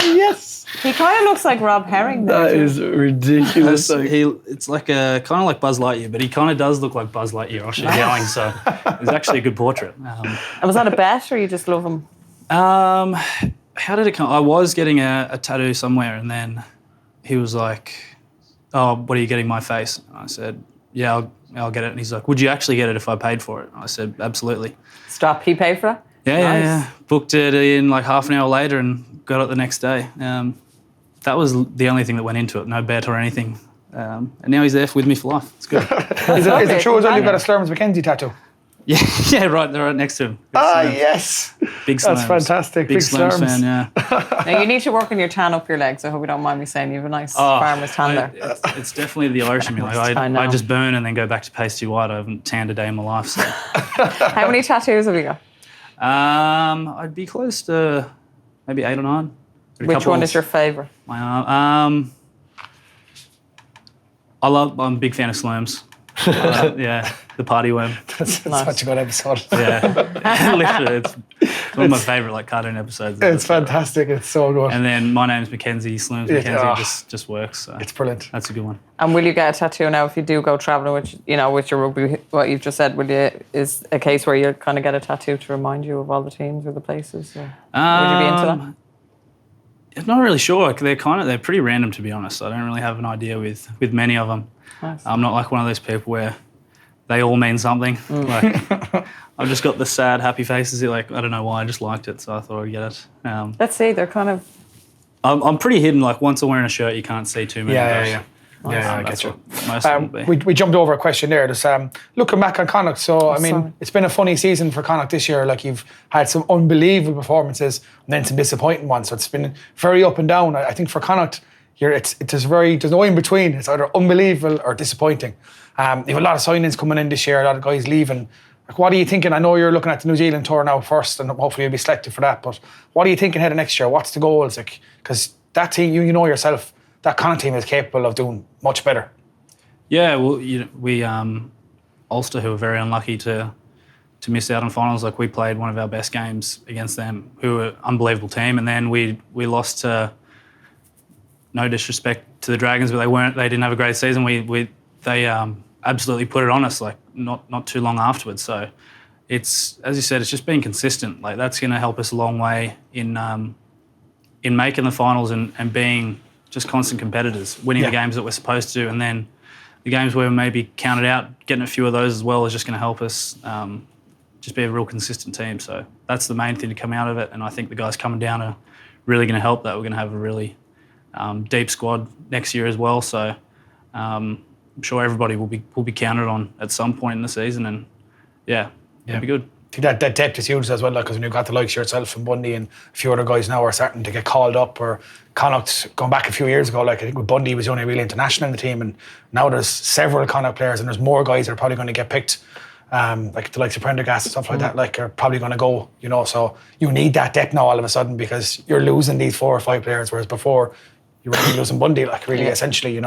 Yes. He kind of looks like Rob Herring. That is ridiculous. It's like kind of like Buzz Lightyear, but he kind of does look like Buzz Lightyear. Osher yelling, so it's actually a good portrait. And was that a bet, or you just love him? How did it come? I was getting a tattoo somewhere, and then he was like, "Oh, what are you getting? My face?" And I said, "Yeah, I'll get it." And he's like, "Would you actually get it if I paid for it?" And I said, "Absolutely." Stop. He paid for that? Yeah. Booked it in like half an hour later and got it the next day. That was the only thing that went into it, no bet or anything. And now he's there with me for life. It's good. Is it true as well you've got a Slurms Mackenzie tattoo? Yeah, right. They're right next to him. Yes. Big Slurms. That's fantastic. Big Slurms fan, yeah. Now you need to work on your tan up your legs. I hope you don't mind me saying you have a nice farmer's tan there. It's definitely the Irish in me. Like I just burn and then go back to pasty white. I haven't tanned a day in my life. So. How many tattoos have you got? I'd be close to maybe 8 or 9. Which one is your favourite? My arm. I'm a big fan of Slurms. Yeah, the party worm. That's such a good episode. Yeah, literally, it's one of my favourite cartoon episodes. It's fantastic. It's so good. And then my name's Mackenzie. Slurms Mackenzie just works. So it's brilliant. That's a good one. And will you get a tattoo now if you do go travelling with your rugby? What you've just said, is a case where you kind of get a tattoo to remind you of all the teams or the places? Or would you be into that? I'm not really sure. They're pretty random, to be honest. I don't really have an idea with many of them. Nice. I'm not like one of those people where they all mean something. Like I've just got the sad, happy faces. I don't know why. I just liked it, so I thought I'd get it. Let's see. They're kind of. I'm pretty hidden. Like once I'm wearing a shirt, you can't see too many. Yeah. I get you. Most of them will be. We jumped over a question there. Just looking back on Connacht. So it's been a funny season for Connacht this year. Like you've had some unbelievable performances and then some disappointing ones. So it's been very up and down. I think for Connacht, there's no in between. It's either unbelievable or disappointing. You have a lot of signings coming in this year. A lot of guys leaving. Like, what are you thinking? I know you're looking at the New Zealand tour now first, and hopefully you'll be selected for that. But what are you thinking ahead of next year? What's the goals? Because that team, you know yourself, that Connacht team is capable of doing much better. Yeah, well, we Ulster, who were very unlucky to miss out on finals. Like we played one of our best games against them, who were an unbelievable team, and then we lost to. No disrespect to the Dragons, but they didn't have a great season. They absolutely put it on us like not too long afterwards. So it's, as you said, it's just being consistent. Like that's going to help us a long way in making the finals and being just constant competitors, winning the games that we're supposed to, and then the games where we maybe counted out, getting a few of those as well is just going to help us just be a real consistent team. So that's the main thing to come out of it, and I think the guys coming down are really going to help that. We're going to have a really deep squad next year as well, so I'm sure everybody will be counted on at some point in the season, and it'll be good. I think that depth is huge as well, because when you've got the likes of yourself and Bundy and a few other guys now are starting to get called up, or Connacht going back a few years ago, like I think with Bundy was the only really international in the team, and now there's several Connacht players and there's more guys that are probably going to get picked, like the likes of Prendergast and stuff like that, like are probably going to go, so you need that depth now all of a sudden, because you're losing these 4 or 5 players, whereas before you were really losing Bundy, like really essentially,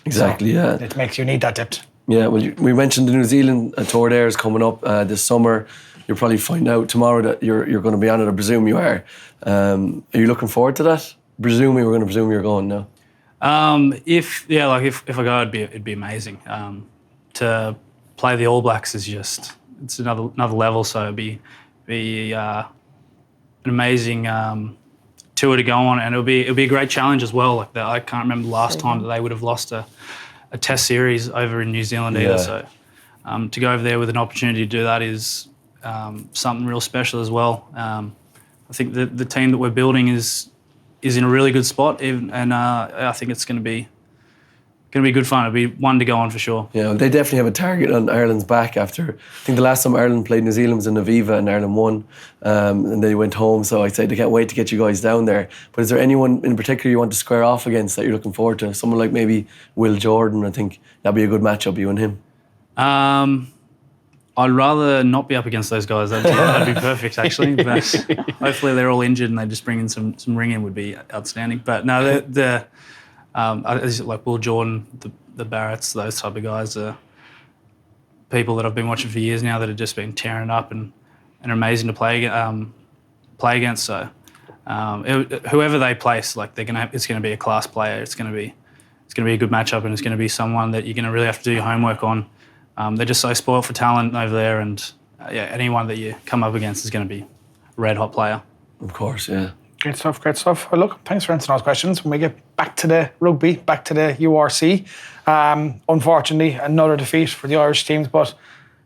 Exactly, so it makes you need that depth. Yeah, well, we mentioned the New Zealand tour there is coming up this summer. You'll probably find out tomorrow that you're going to be on it. I presume you are. Are you looking forward to that? We're going to presume you're going now. If I go, it'd be amazing. To play the All Blacks is it's another level. So it'd be an amazing tour to go on, and it'll be a great challenge as well. Like that, I can't remember the last time that they would have lost a Test series over in New Zealand either. So to go over there with an opportunity to do that is something real special as well. I think the team that we're building is in a really good spot, and I think it's going to be good fun. It'll be one to go on for sure. Yeah, well, they definitely have a target on Ireland's back after, I think the last time Ireland played New Zealand was in Aviva and Ireland won, and they went home, so I'd say they can't wait to get you guys down there. But is there anyone in particular you want to square off against that you're looking forward to? Someone like maybe Will Jordan, I think that'd be a good matchup, you and him. I'd rather not be up against those guys. That'd be perfect, actually. But hopefully they're all injured and they just bring in some ring-in would be outstanding. But no, like Will Jordan, the Barretts, those type of guys are people that I've been watching for years now that have just been tearing it up and are amazing to play against. So whoever they place, like it's going to be a class player. It's going to be a good matchup, and it's going to be someone that you're going to really have to do your homework on. They're just so spoiled for talent over there, and anyone that you come up against is going to be a red hot player. Of course, yeah. Great stuff. Well, look, thanks for answering those questions. When we get back to the rugby, back to the URC, unfortunately, another defeat for the Irish teams, but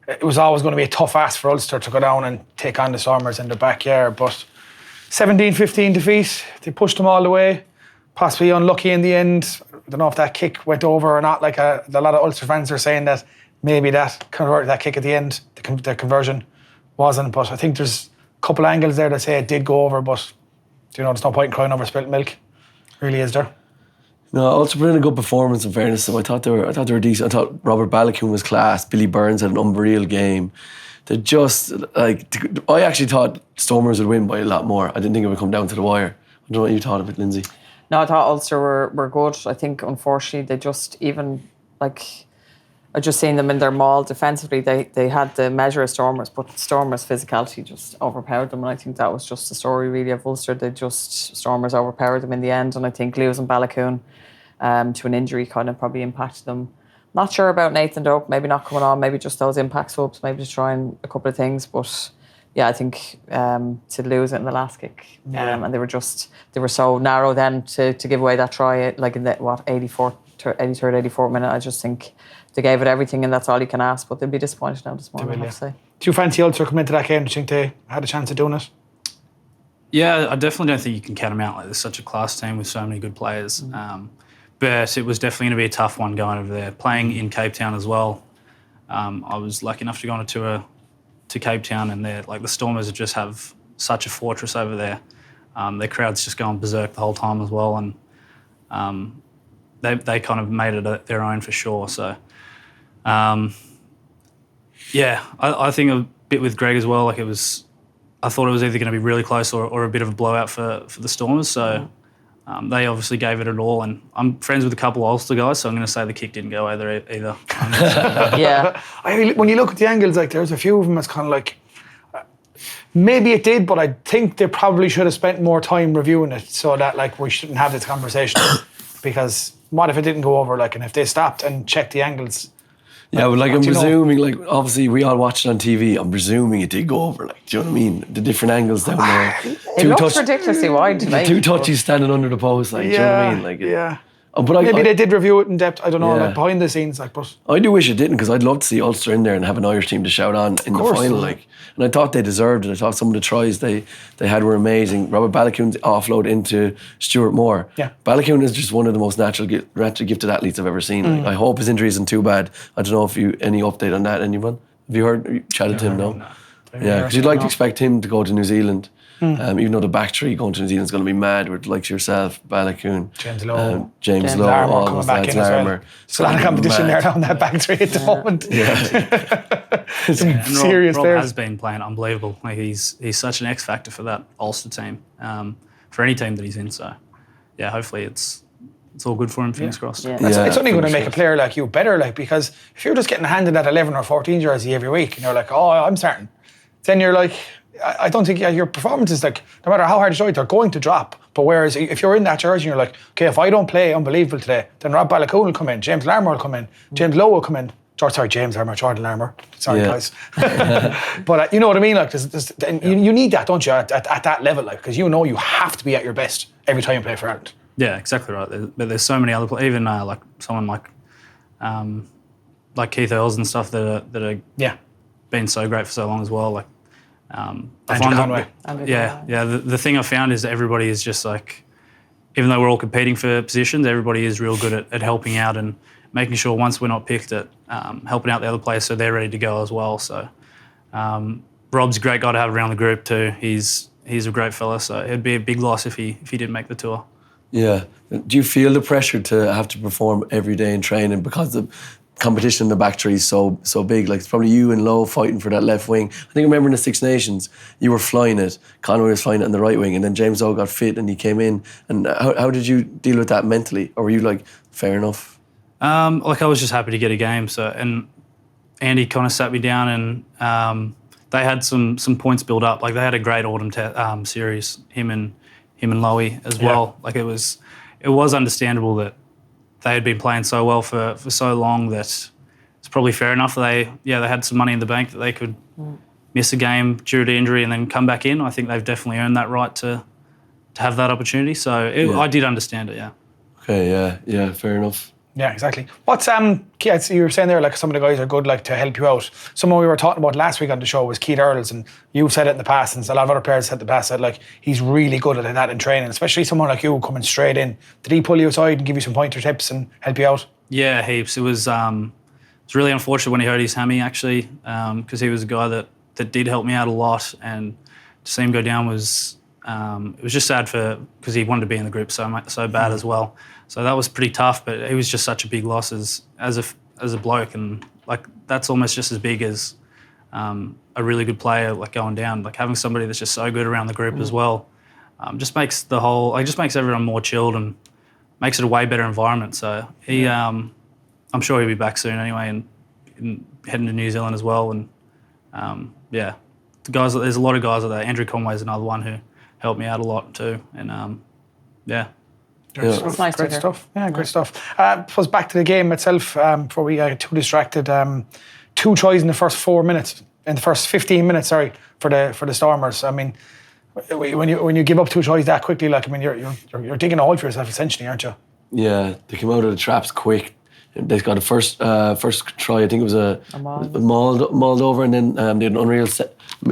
it was always going to be a tough ask for Ulster to go down and take on the Stormers in their backyard. But 17-15 defeat, they pushed them all the way, possibly unlucky in the end. I don't know if that kick went over or not. Like a lot of Ulster fans are saying that maybe that kick at the end, the conversion wasn't. But I think there's a couple of angles there that say it did go over, but there's no point in crying over spilt milk. Really, is there? No, Ulster put in a good performance, in fairness. So I thought they were decent. I thought Robert Balakoon was class. Billy Burns had an unreal game. They just, I actually thought Stormers would win by a lot more. I didn't think it would come down to the wire. I don't know what you thought of it, Lindsay. No, I thought Ulster were good. I think, unfortunately, they just I just seen them in their maul defensively. They had the measure of Stormers, but Stormers' physicality just overpowered them. And I think that was just the story really of Ulster. Stormers overpowered them in the end. And I think losing Balakoon to an injury kind of probably impacted them. Not sure about Nathan Dope, maybe not coming on, maybe just those impact subs, maybe just trying a couple of things. But yeah, I think to lose it in the last kick, and they were so narrow then to give away that try, like in the 83rd, 84th minute. I just think they gave it everything, and that's all you can ask. But they'll be disappointed now this morning, I have to say. Do you fancy Ulster coming into that game? Do you think they had a chance of doing it? Yeah, I definitely don't think you can count them out. Like, there's such a class team with so many good players. But it was definitely going to be a tough one going over there. Playing in Cape Town as well, I was lucky enough to go on a tour to Cape Town, and the Stormers just have such a fortress over there. Their crowd's just going berserk the whole time as well, and they kind of made it their own for sure. So, I think a bit with Greg as well. I thought it was either going to be really close or a bit of a blowout for the Stormers. So. They obviously gave it all, and I'm friends with a couple of Ulster guys, so I'm going to say the kick didn't go either. Yeah. When you look at the angles, there's a few of them that's kind of maybe it did, but I think they probably should have spent more time reviewing it so that we shouldn't have this conversation. Because what if it didn't go over, and if they stopped and checked the angles? Yeah, but I'm presuming, obviously we all watched it on TV. I'm presuming it did go over. Do you know what I mean? The different angles down there. It looks ridiculously wide to me. Two touchies standing under the post. Do you know what I mean? Yeah. But maybe they did review it in depth. I don't know, behind the scenes. But I do wish it didn't, because I'd love to see Ulster in there and have an Irish team to shout on in the final. And I thought they deserved it. I thought some of the tries they had were amazing. Robert Balakoon's offload into Stuart Moore. Yeah. Balakoon is just one of the most naturally gifted athletes I've ever seen. I hope his injury isn't too bad. I don't know if any update on that, anyone? Have you chatted to him? No. Yeah, because you'd like to expect him to go to New Zealand. Even though the back three going to New Zealand is going to be mad with yourself, Balakoon, James Lowe, all those lads, Larmour. There's a lot of competition there down that back three at the moment. Yeah. Some serious Rob players. has been playing unbelievable. He's such an X factor for that Ulster team, for any team that he's in. So, yeah, hopefully it's all good for him. Fingers crossed. Yeah. It's only going to make a player like you better. Because if you're just getting handed that 11 or 14 jersey every week and you're like, oh, I'm starting, then you're like, I don't think your performances, no matter how hard you try, they're going to drop. But whereas if you're in that jersey and you're like, okay, if I don't play unbelievable today, then Rob Balakoon will come in, James Larmour will come in, James Lowe will come in. James Larmour, Jordan Larmour. Sorry, guys. But you know what I mean? You need that, don't you, at that level, because you have to be at your best every time you play for Ireland. Yeah, exactly right. But there's so many other players, even someone like Keith Earls and stuff that are been so great for so long as well. Andrew Conway. The thing I found is that everybody is just even though we're all competing for positions, everybody is real good at helping out and making sure once we're not picked at helping out the other players so they're ready to go as well. So Rob's a great guy to have around the group too. He's a great fella, so it'd be a big loss if he didn't make the tour. Yeah. Do you feel the pressure to have to perform every day in training because competition in the back three is so big. Like it's probably you and Lowe fighting for that left wing. I think I remember in the Six Nations you were flying it, Conway was flying it on the right wing, and then James O got fit and he came in. And how did you deal with that mentally? Or were you like, fair enough? Like I was just happy to get a game. So and Andy kind of sat me down and they had some points built up. Like they had a great autumn series, him and Lowe as well. Like it was understandable that they had been playing so well for so long that it's probably fair enough that they had some money in the bank that they could miss a game due to injury and then come back in. I think they've definitely earned that right to have that opportunity. So I did understand it, yeah. Okay, yeah, fair enough. Yeah, exactly. What's Keith, you were saying there, like some of the guys are good, like to help you out. Someone we were talking about last week on the show was Keith Earls, and you said it in the past, and a lot of other players said in the past that like he's really good at that in training, especially someone like you coming straight in. Did he pull you aside and give you some pointer tips and help you out? Yeah, heaps. It was really unfortunate when he hurt his hammy actually, because he was a guy that did help me out a lot, and to see him go down was it was just sad because he wanted to be in the group so bad as well. So that was pretty tough, but he was just such a big loss as a bloke, and like that's almost just as big as a really good player like going down. Like having somebody that's just so good around the group as well, just makes everyone more chilled and makes it a way better environment. So he, I'm sure he'll be back soon anyway, and heading to New Zealand as well. And the guys, there's a lot of guys like that. Andrew Conway's another one who helped me out a lot too, and It's nice to hear. Stuff. Yeah, great stuff. I suppose back to the game itself, before we get too distracted. 2 tries in the first 4 minutes, in the first 15 minutes, sorry, for the Stormers. I mean, when you give up 2 tries that quickly, like I mean, you're digging a hole for yourself essentially, aren't you? Yeah, they came out of the traps quick. They got a first try. I think it was a mauled over, and then they had an unreal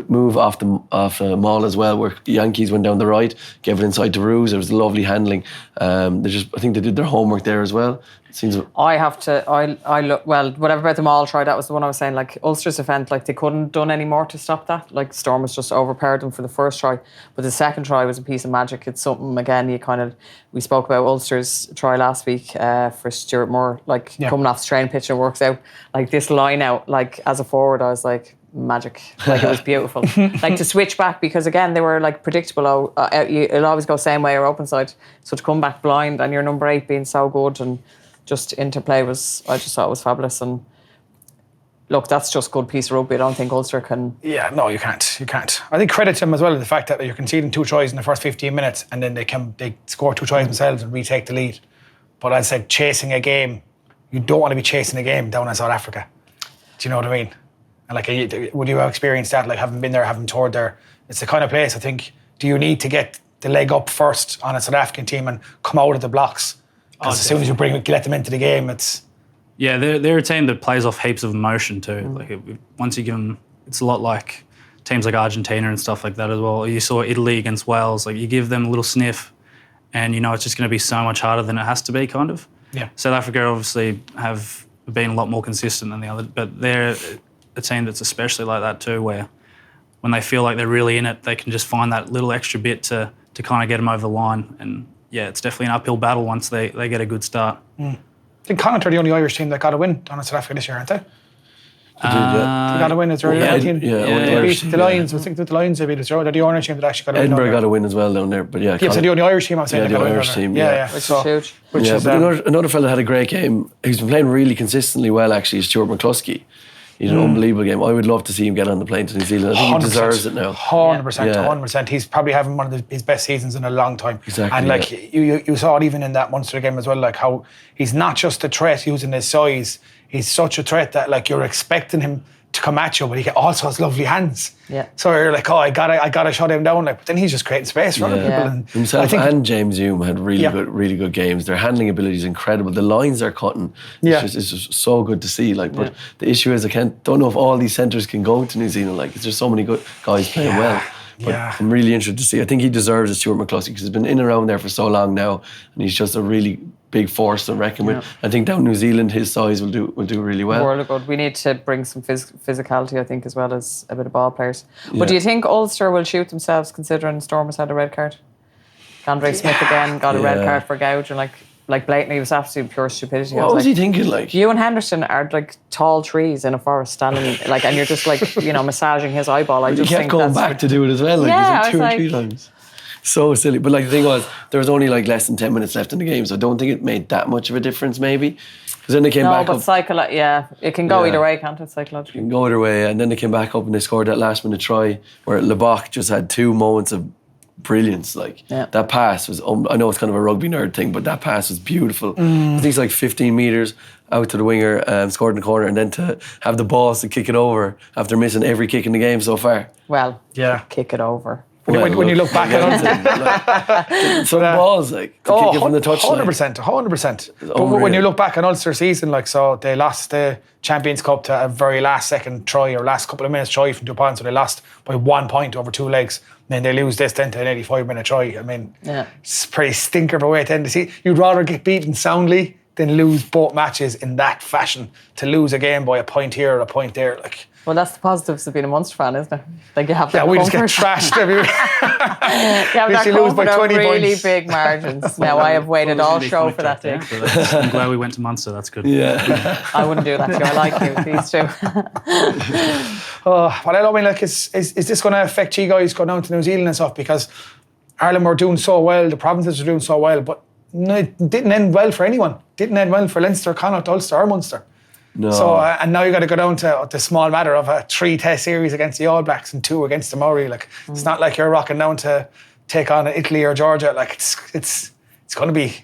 move off the maul as well, where the Yankees went down the right, gave it inside to Roos. It was lovely handling. I think they did their homework there as well. It seems. I look well. Whatever about the maul try, that was the one I was saying. Like Ulster's defence, like they couldn't have done any more to stop that. Like Storm was just overpowered them for the first try, but the second try was a piece of magic. It's something again. We spoke about Ulster's try last week for Stuart Moore, coming off the training pitch and works out like this line out. Like as a forward, I was like magic. Like it was beautiful. Like to switch back, because again they were like predictable. It'll always go same way or open side. So to come back blind and your number 8 being so good and just interplay I just thought it was fabulous. And look, that's just good piece of rugby. I don't think Ulster can. Yeah, no, you can't. I think credit to them as well in the fact that you're conceding 2 tries in the first 15 minutes, and then they score 2 tries themselves and retake the lead. But as I said, chasing a game, you don't want to be chasing a game down in South Africa. Do you know what I mean? And like, would you have experienced that? Like, having been there, having toured there, it's the kind of place. I think. Do you need to get the leg up first on a South African team and come out of the blocks? Because as soon as you let them into the game, it's. Yeah, they're a team that plays off heaps of emotion too. Like once you give them, it's a lot like teams like Argentina and stuff like that as well. You saw Italy against Wales. Like you give them a little sniff, and you know it's just going to be so much harder than it has to be, kind of. Yeah. South Africa obviously have been a lot more consistent than the other, but they're a team that's especially like that too, where when they feel like they're really in it, they can just find that little extra bit to kind of get them over the line. And yeah, it's definitely an uphill battle once they get a good start. I think Connacht are the only Irish team that got a win down in South Africa this year, aren't they? They got a win. Is there a team? Yeah, the Lions. I think that the Lions they beat us. They're the Irish team that actually got a win. Edinburgh got a win as well down there, but yeah. Yeah, so the only Irish team I'm saying. Yeah, the Irish team. Yeah. Which is huge. But another fella had a great game. He's been playing really consistently well, actually, is Stuart McCluskey. He's an unbelievable game. I would love to see him get on the plane to New Zealand. I think he deserves it now. 100%. He's probably having one of his best seasons in a long time. Exactly. And you saw it even in that Munster game as well, like how he's not just a threat using his size. He's such a threat that like you're expecting him to come at you, but he also has lovely hands. Yeah. So you're like, I gotta shut him down. Like, but then he's just creating space for other people. And himself and James Hume had really good games. Their handling ability is incredible. The lines they're cutting, it's just so good to see. Like, but the issue is don't know if all these centres can go to New Zealand. Like, there's just so many good guys playing well. But I'm really interested to see. I think he deserves a Stuart McCluskey because he's been in and around there for so long now, and he's just a really big force to reckon with. I think down New Zealand, his size will do really well. World of good. We need to bring some physicality, I think, as well as a bit of ball players. But do you think Ulster will shoot themselves, considering Stormers had a red card? Andre Smith again got a red card for gouge, and like like blatantly, it was absolute pure stupidity. What was he thinking? Like, you and Henderson are like tall trees in a forest standing, like, and you're just like, massaging his eyeball. I he just kept think going that's back to do it as well. Like, Yeah, he's like I 2 or was 3 times. So silly. But like the thing was, there was only like less than 10 minutes left in the game, so I don't think it made that much of a difference. Maybe because then they came back up. It can go either way, can't it? Psychologically, It can go either way, and then they came back up and they scored that last minute try where Lebach just had 2 moments of brilliance. Like that pass was, I know it's kind of a rugby nerd thing, but that pass was beautiful. I think it's like 15 metres out to the winger, scored in the corner, and then to have the balls to kick it over after missing every kick in the game so far. well, Yeah. kick it over. When you look back at some balls, like to kick it from the touchline. 100%. But when you look back on Ulster season, like, so they lost the Champions Cup to a very last second try or last couple of minutes try from 2 points, so they lost by 1 point over 2 legs. And then they lose this then to an 85-minute try. I mean, it's a pretty stinker of a way to end the season. You'd rather get beaten soundly than lose both matches in that fashion. To lose a game by a point here or a point there, like. Well, that's the positives of being a Munster fan, isn't it? Like, you have that Yeah, we just get comfort. trashed every week. You have that you lose by comfort of 20 really points. big margins. Now, I have waited all show for that day. I'm glad we went to Munster. That's good. Yeah. I wouldn't do that to you. I like you, please do. Well, I mean, like, is this going to affect you guys going down to New Zealand and stuff? Because Ireland were doing so well, the provinces were doing so well, but no, it didn't end well for anyone. Didn't end well for Leinster, Connacht, Ulster or Munster. No. So, and now you got to go down to the small matter of a 3-test series against the All Blacks and 2 against the Maori. Like, it's not like you're rocking down to take on Italy or Georgia. Like, it's going to be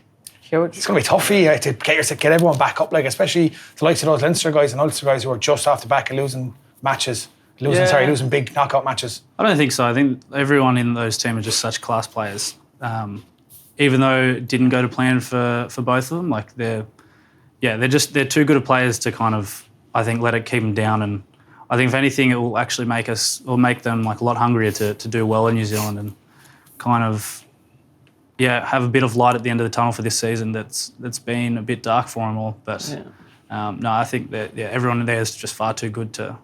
Huge. It's going to be tough for you to get everyone back up. Like, especially the likes of those Leinster guys and Ulster guys who are just off the back of losing big knockout matches. I don't think so. I think everyone in those teams are just such class players. Even though it didn't go to plan for both of them, like they're too good of players to kind of, I think, let it keep them down. And I think if anything, it will actually make them like a lot hungrier to do well in New Zealand and kind of, have a bit of light at the end of the tunnel for this season. That's been a bit dark for them all. But no, I think that everyone in there is just far too good to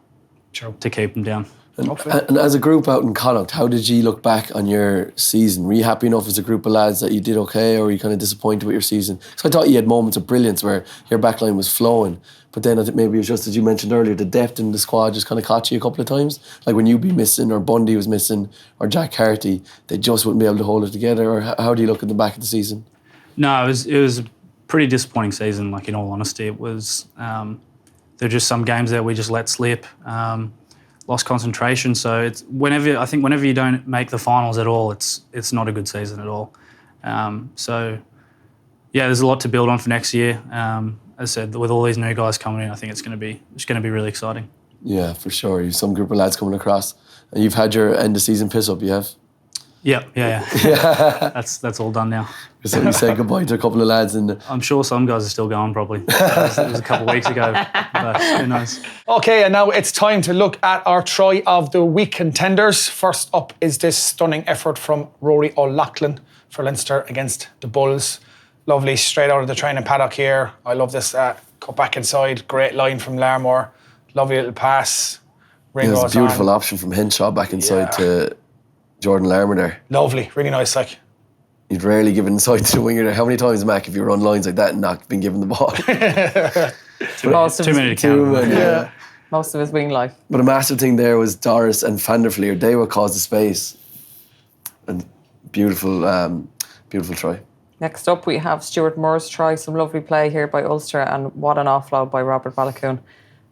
keep them down. And as a group out in Connacht, how did you look back on your season? Were you happy enough as a group of lads that you did okay, or were you kind of disappointed with your season? So I thought you had moments of brilliance where your backline was flowing, but then I think maybe it was just, as you mentioned earlier, the depth in the squad just kind of caught you a couple of times. Like when you'd be missing, or Bundy was missing, or Jack Carty, they just wouldn't be able to hold it together. Or how do you look at the back of the season? No, it was a pretty disappointing season. Like, in all honesty, it was. There were just some games that we just let slip. Lost concentration. So it's whenever you don't make the finals at all, it's not a good season at all. There's a lot to build on for next year. As I said, with all these new guys coming in, I think it's going to be really exciting. Yeah, for sure. You've some group of lads coming across, and you've had your end of season piss up. You have. Yeah. That's all done now. So you said goodbye to a couple of lads, and I'm sure some guys are still going. Probably it was a couple of weeks ago, but who knows? Okay, and now it's time to look at our try of the week contenders. First up is this stunning effort from Rory O'Loughlin for Leinster against the Bulls. Lovely, straight out of the training paddock here. I love this cut back inside. Great line from Larmore. Lovely little pass. It was a beautiful option from Henshaw back inside to Jordan Larmour there. Lovely, really nice. Like, you'd rarely give it inside to the winger there. How many times, Mac, have you run lines like that and not been given the ball? Too many to count. Most of his wing life. But a massive thing there was Doris and Van der Vlier. They would cause the space. And beautiful try. Next up, we have Stuart Moore's try. Some lovely play here by Ulster, and what an offload by Robert Balakoon.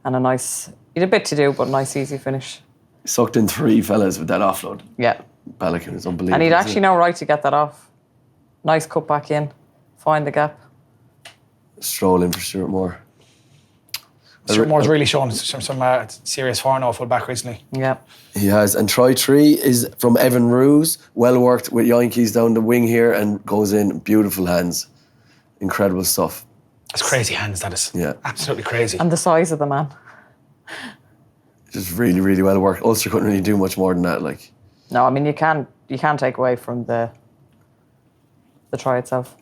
And he had a bit to do, but a nice, easy finish. Sucked in 3 fellas with that offload. Yeah. Balakoon is unbelievable. And he'd actually no right to get that off. Nice cut back in. Find the gap. Stroll in for Stuart Moore. Stuart Moore's really shown some serious form off full back recently. Yeah. He has. And try 3 is from Evan Roos. Well worked with Yankees down the wing here and goes in. Beautiful hands. Incredible stuff. It's crazy hands, that is. Yeah. Absolutely crazy. And the size of the man. Just really, really well worked. Ulster couldn't really do much more than that. Like. No, I mean, you can't take away from the try itself.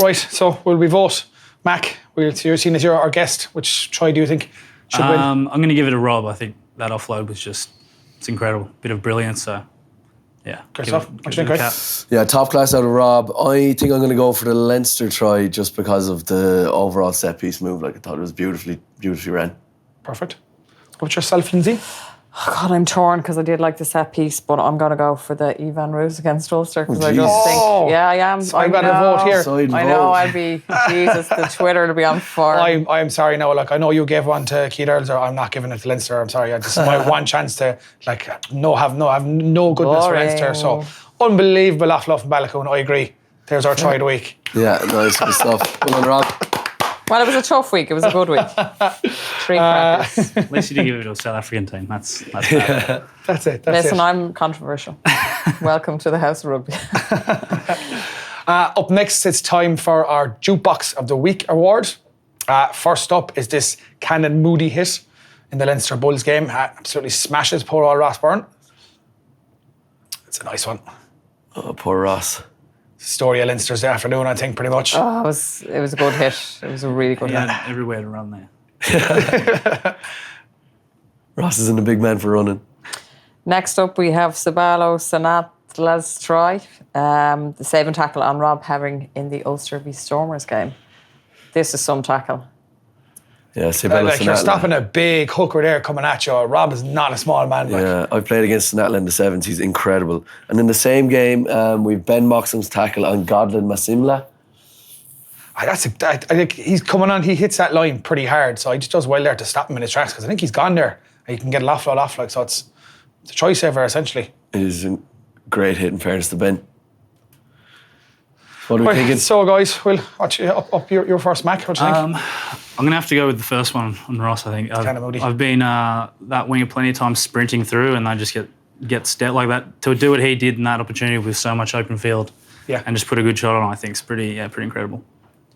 Right, so will we vote? Mac, you're seen as our guest. Which try do you think should win? I'm going to give it a Rob. I think that offload was it's incredible. Bit of brilliance. So Yeah. Good give stuff. it- What give do you it a think, cap. Yeah, top class out of Rob. I think I'm going to go for the Leinster try just because of the overall set piece move. Like, I thought it was beautifully ran. Perfect. What about yourself, Lindsay? God, I'm torn because I did like the set piece, but I'm going to go for the Evan Roos against Ulster because I just jeez. think, yeah, I am. So I've got a vote here. Side I vote. know, I'll be, Jesus, the Twitter will be on fire. I'm sorry, no. Like, I know you gave one to Keith Earls, or I'm not giving it to Leinster. I'm sorry. This is my one chance to have no goodness for Boring. Leinster. So unbelievable awful off in Ballacloon. I agree. There's our try of the week. Yeah, nice. Good stuff. Well done, Rob. Well, it was a tough week. It was a good week. 3 crackers. At least you didn't give it to a South African team. That's bad. That's it. Listen, I'm controversial. Welcome to the House of Rugby. Up next, it's time for our Jukebox of the Week award. First up is this Cannon Moody hit in the Leinster Bulls game. Absolutely smashes poor old Ross Byrne. It's a nice one. Oh, poor Ross. Story of Leinster's afternoon, I think, pretty much. Oh, it was a good hit. It was a really good He hit. had everywhere to run there. Ross isn't a big man for running. Next up, we have Sabalo Sanatla's try, the saving tackle on Rob Herring in the Ulster v Stormers game. This is some tackle. Yeah, Sibella Like, you're Sinatla. stopping a big hooker there coming at you. Rob is not a small man. Like. Yeah, I played against Sinatla in the sevens. He's incredible. And in the same game, we've Ben Moxham's tackle on Godlin Masimla. I think he's coming on. He hits that line pretty hard, so he just does well there to stop him in his tracks because I think he's gone there and he can get a offload off. Like, so it's a choice saver essentially. It is a great hit in fairness to Ben. What are we Right, thinking? so guys, we'll watch you up your first, Mac. What do you think? I'm going to have to go with the first one on Ross, I think. Kinda moody. I've been that winger plenty of times sprinting through and I just get stepped like that. To do what he did in that opportunity with so much open field Yeah. and just put a good shot on, I think is pretty incredible.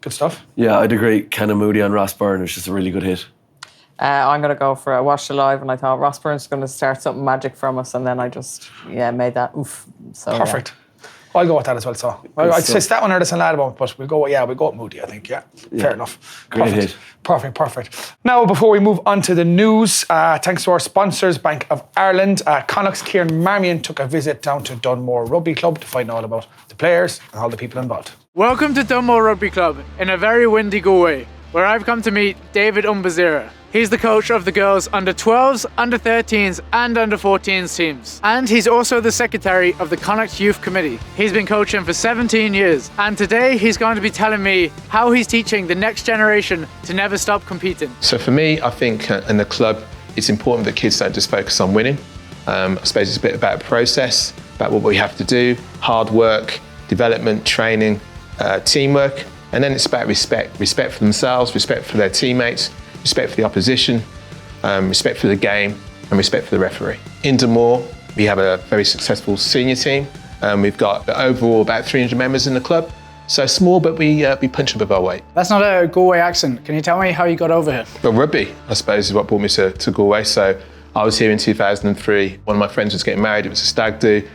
Good stuff. Yeah, I'd agree. Cannon Moody on Ross Byrne was just a really good hit. I'm going to go for a watch live, and I thought Ross Byrne's going to start something magic from us, and then I just made that oof. So yeah. Perfect. I'll go with that as well. So I'd say that one or the Sanlad, but we'll go with Moody, I think. Yeah, fair enough. Great Perfect. hit. Perfect. Now, before we move on to the news, thanks to our sponsors, Bank of Ireland, Connacht's Kieran Marmion took a visit down to Dunmore Rugby Club to find out about the players and all the people involved. Welcome to Dunmore Rugby Club in a very windy Galway, where I've come to meet David Umbazira. He's the coach of the girls under 12s, under 13s and under 14s teams. And he's also the secretary of the Connacht Youth Committee. He's been coaching for 17 years. And today he's going to be telling me how he's teaching the next generation to never stop competing. So for me, I think in the club, it's important that kids don't just focus on winning. I suppose it's a bit about a process, about what we have to do, hard work, development, training, teamwork, and then it's about respect for themselves, respect for their teammates, respect for the opposition, respect for the game, and respect for the referee. In Dunmore, we have a very successful senior team. We've got overall about 300 members in the club. So small, but we punch above our weight. That's not a Galway accent. Can you tell me how you got over here? But rugby, I suppose, is what brought me to Galway. So I was here in 2003. One of my friends was getting married. It was a stag do.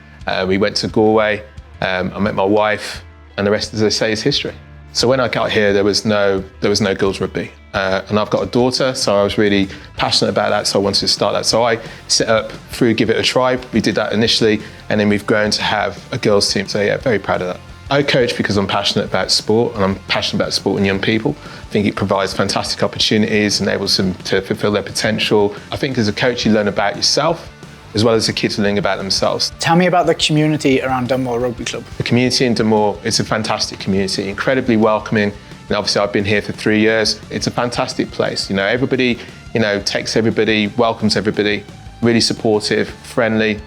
We went to Galway. I met my wife, and the rest, as they say, is history. So when I got here, there was no girls rugby. And I've got a daughter, so I was really passionate about that, so I wanted to start that. So I set up through Give It a Try. We did that initially, and then we've grown to have a girls team. So yeah, very proud of that. I coach because I'm passionate about sport, and I'm passionate about sport and young people. I think it provides fantastic opportunities, enables them to fulfill their potential. I think as a coach, you learn about yourself, as well as the kids learning about themselves. Tell me about the community around Dunmore Rugby Club. The community in Dunmore is a fantastic community, incredibly welcoming. And obviously I've been here for 3 years. It's a fantastic place. Everybody, takes everybody, welcomes everybody, really supportive, friendly.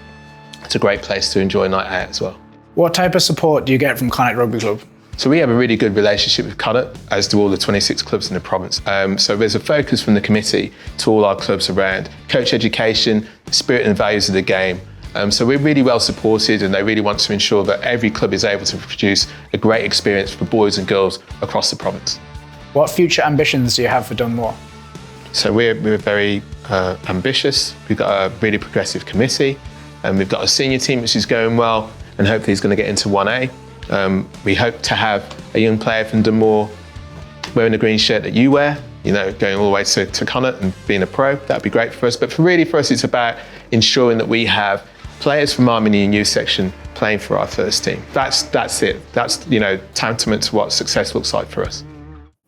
It's a great place to enjoy a night out as well. What type of support do you get from Connacht Rugby Club? So we have a really good relationship with Connacht, as do all the 26 clubs in the province. So there's a focus from the committee to all our clubs around coach education, the spirit and values of the game. So we're really well supported, and they really want to ensure that every club is able to produce a great experience for boys and girls across the province. What future ambitions do you have for Dunmore? So we're very ambitious. We've got a really progressive committee, and we've got a senior team which is going well, and hopefully is going to get into 1A. We hope to have a young player from Dunmore wearing the green shirt that you wear, going all the way to Connacht and being a pro. That'd be great for us. But for us, it's about ensuring that we have players from our mini and youth section playing for our first team. That's it. That's, tantamount to what success looks like for us.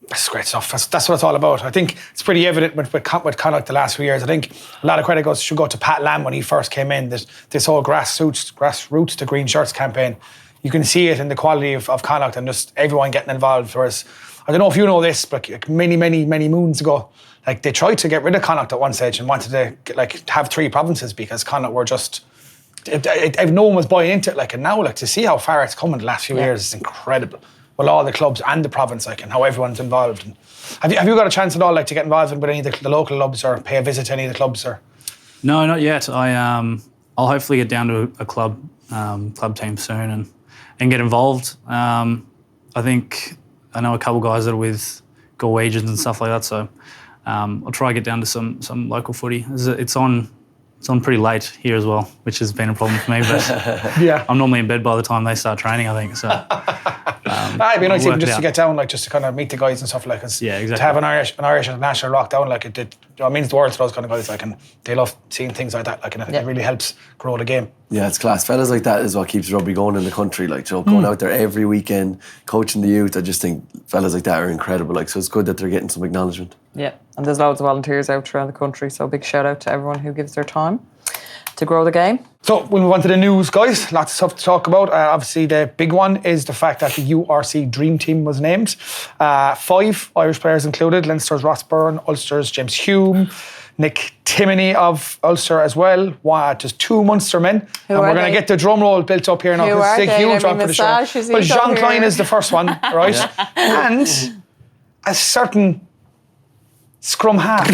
That's great stuff. That's what it's all about. I think it's pretty evident with Connacht the last few years. I think a lot of credit should go to Pat Lam when he first came in. This whole grassroots to green shirts campaign. You can see it in the quality of Connacht and just everyone getting involved. Whereas, I don't know if you know this, but many moons ago, like they tried to get rid of Connacht at one stage and wanted to have 3 provinces because Connacht were just... no one was buying into it. And now, to see how far it's come in the last few years is incredible. Well, all the clubs and the province, and how everyone's involved. And have you got a chance at all, to get involved with any of the local clubs or pay a visit to any of the clubs? Or? No, not yet. I'll hopefully get down to a club team soon and get involved. I think I know a couple of guys that are with Galway agents and stuff like that, so I'll try to get down to some local footy. It's on pretty late here as well, which has been a problem for me. But yeah, I'm normally in bed by the time they start training, I think. So it'd be nice even just to get down, just to kind of meet the guys and stuff Yeah, exactly. To have an Irish international rock down, it means the world to those kind of guys. And they love seeing things like that. And it really helps grow the game. Yeah, it's class. Fellas like that is what keeps rugby going in the country. Going out there every weekend, coaching the youth. I just think fellas like that are incredible. So it's good that they're getting some acknowledgement. Yeah, and there's loads of volunteers out around the country. So big shout out to everyone who gives their time to grow the game. So we'll move on to the news, guys. Lots of stuff to talk about. Obviously, the big one is the fact that the URC Dream Team was named. 5 Irish players included: Leinster's Ross Byrne, Ulster's James Hume, Nick Timoney of Ulster as well. Just 2 Munster men. And we're going to get the drum roll built up here now. This is a huge one for the show. Well, Jean Klein is the first one, right? And a certain scrum half.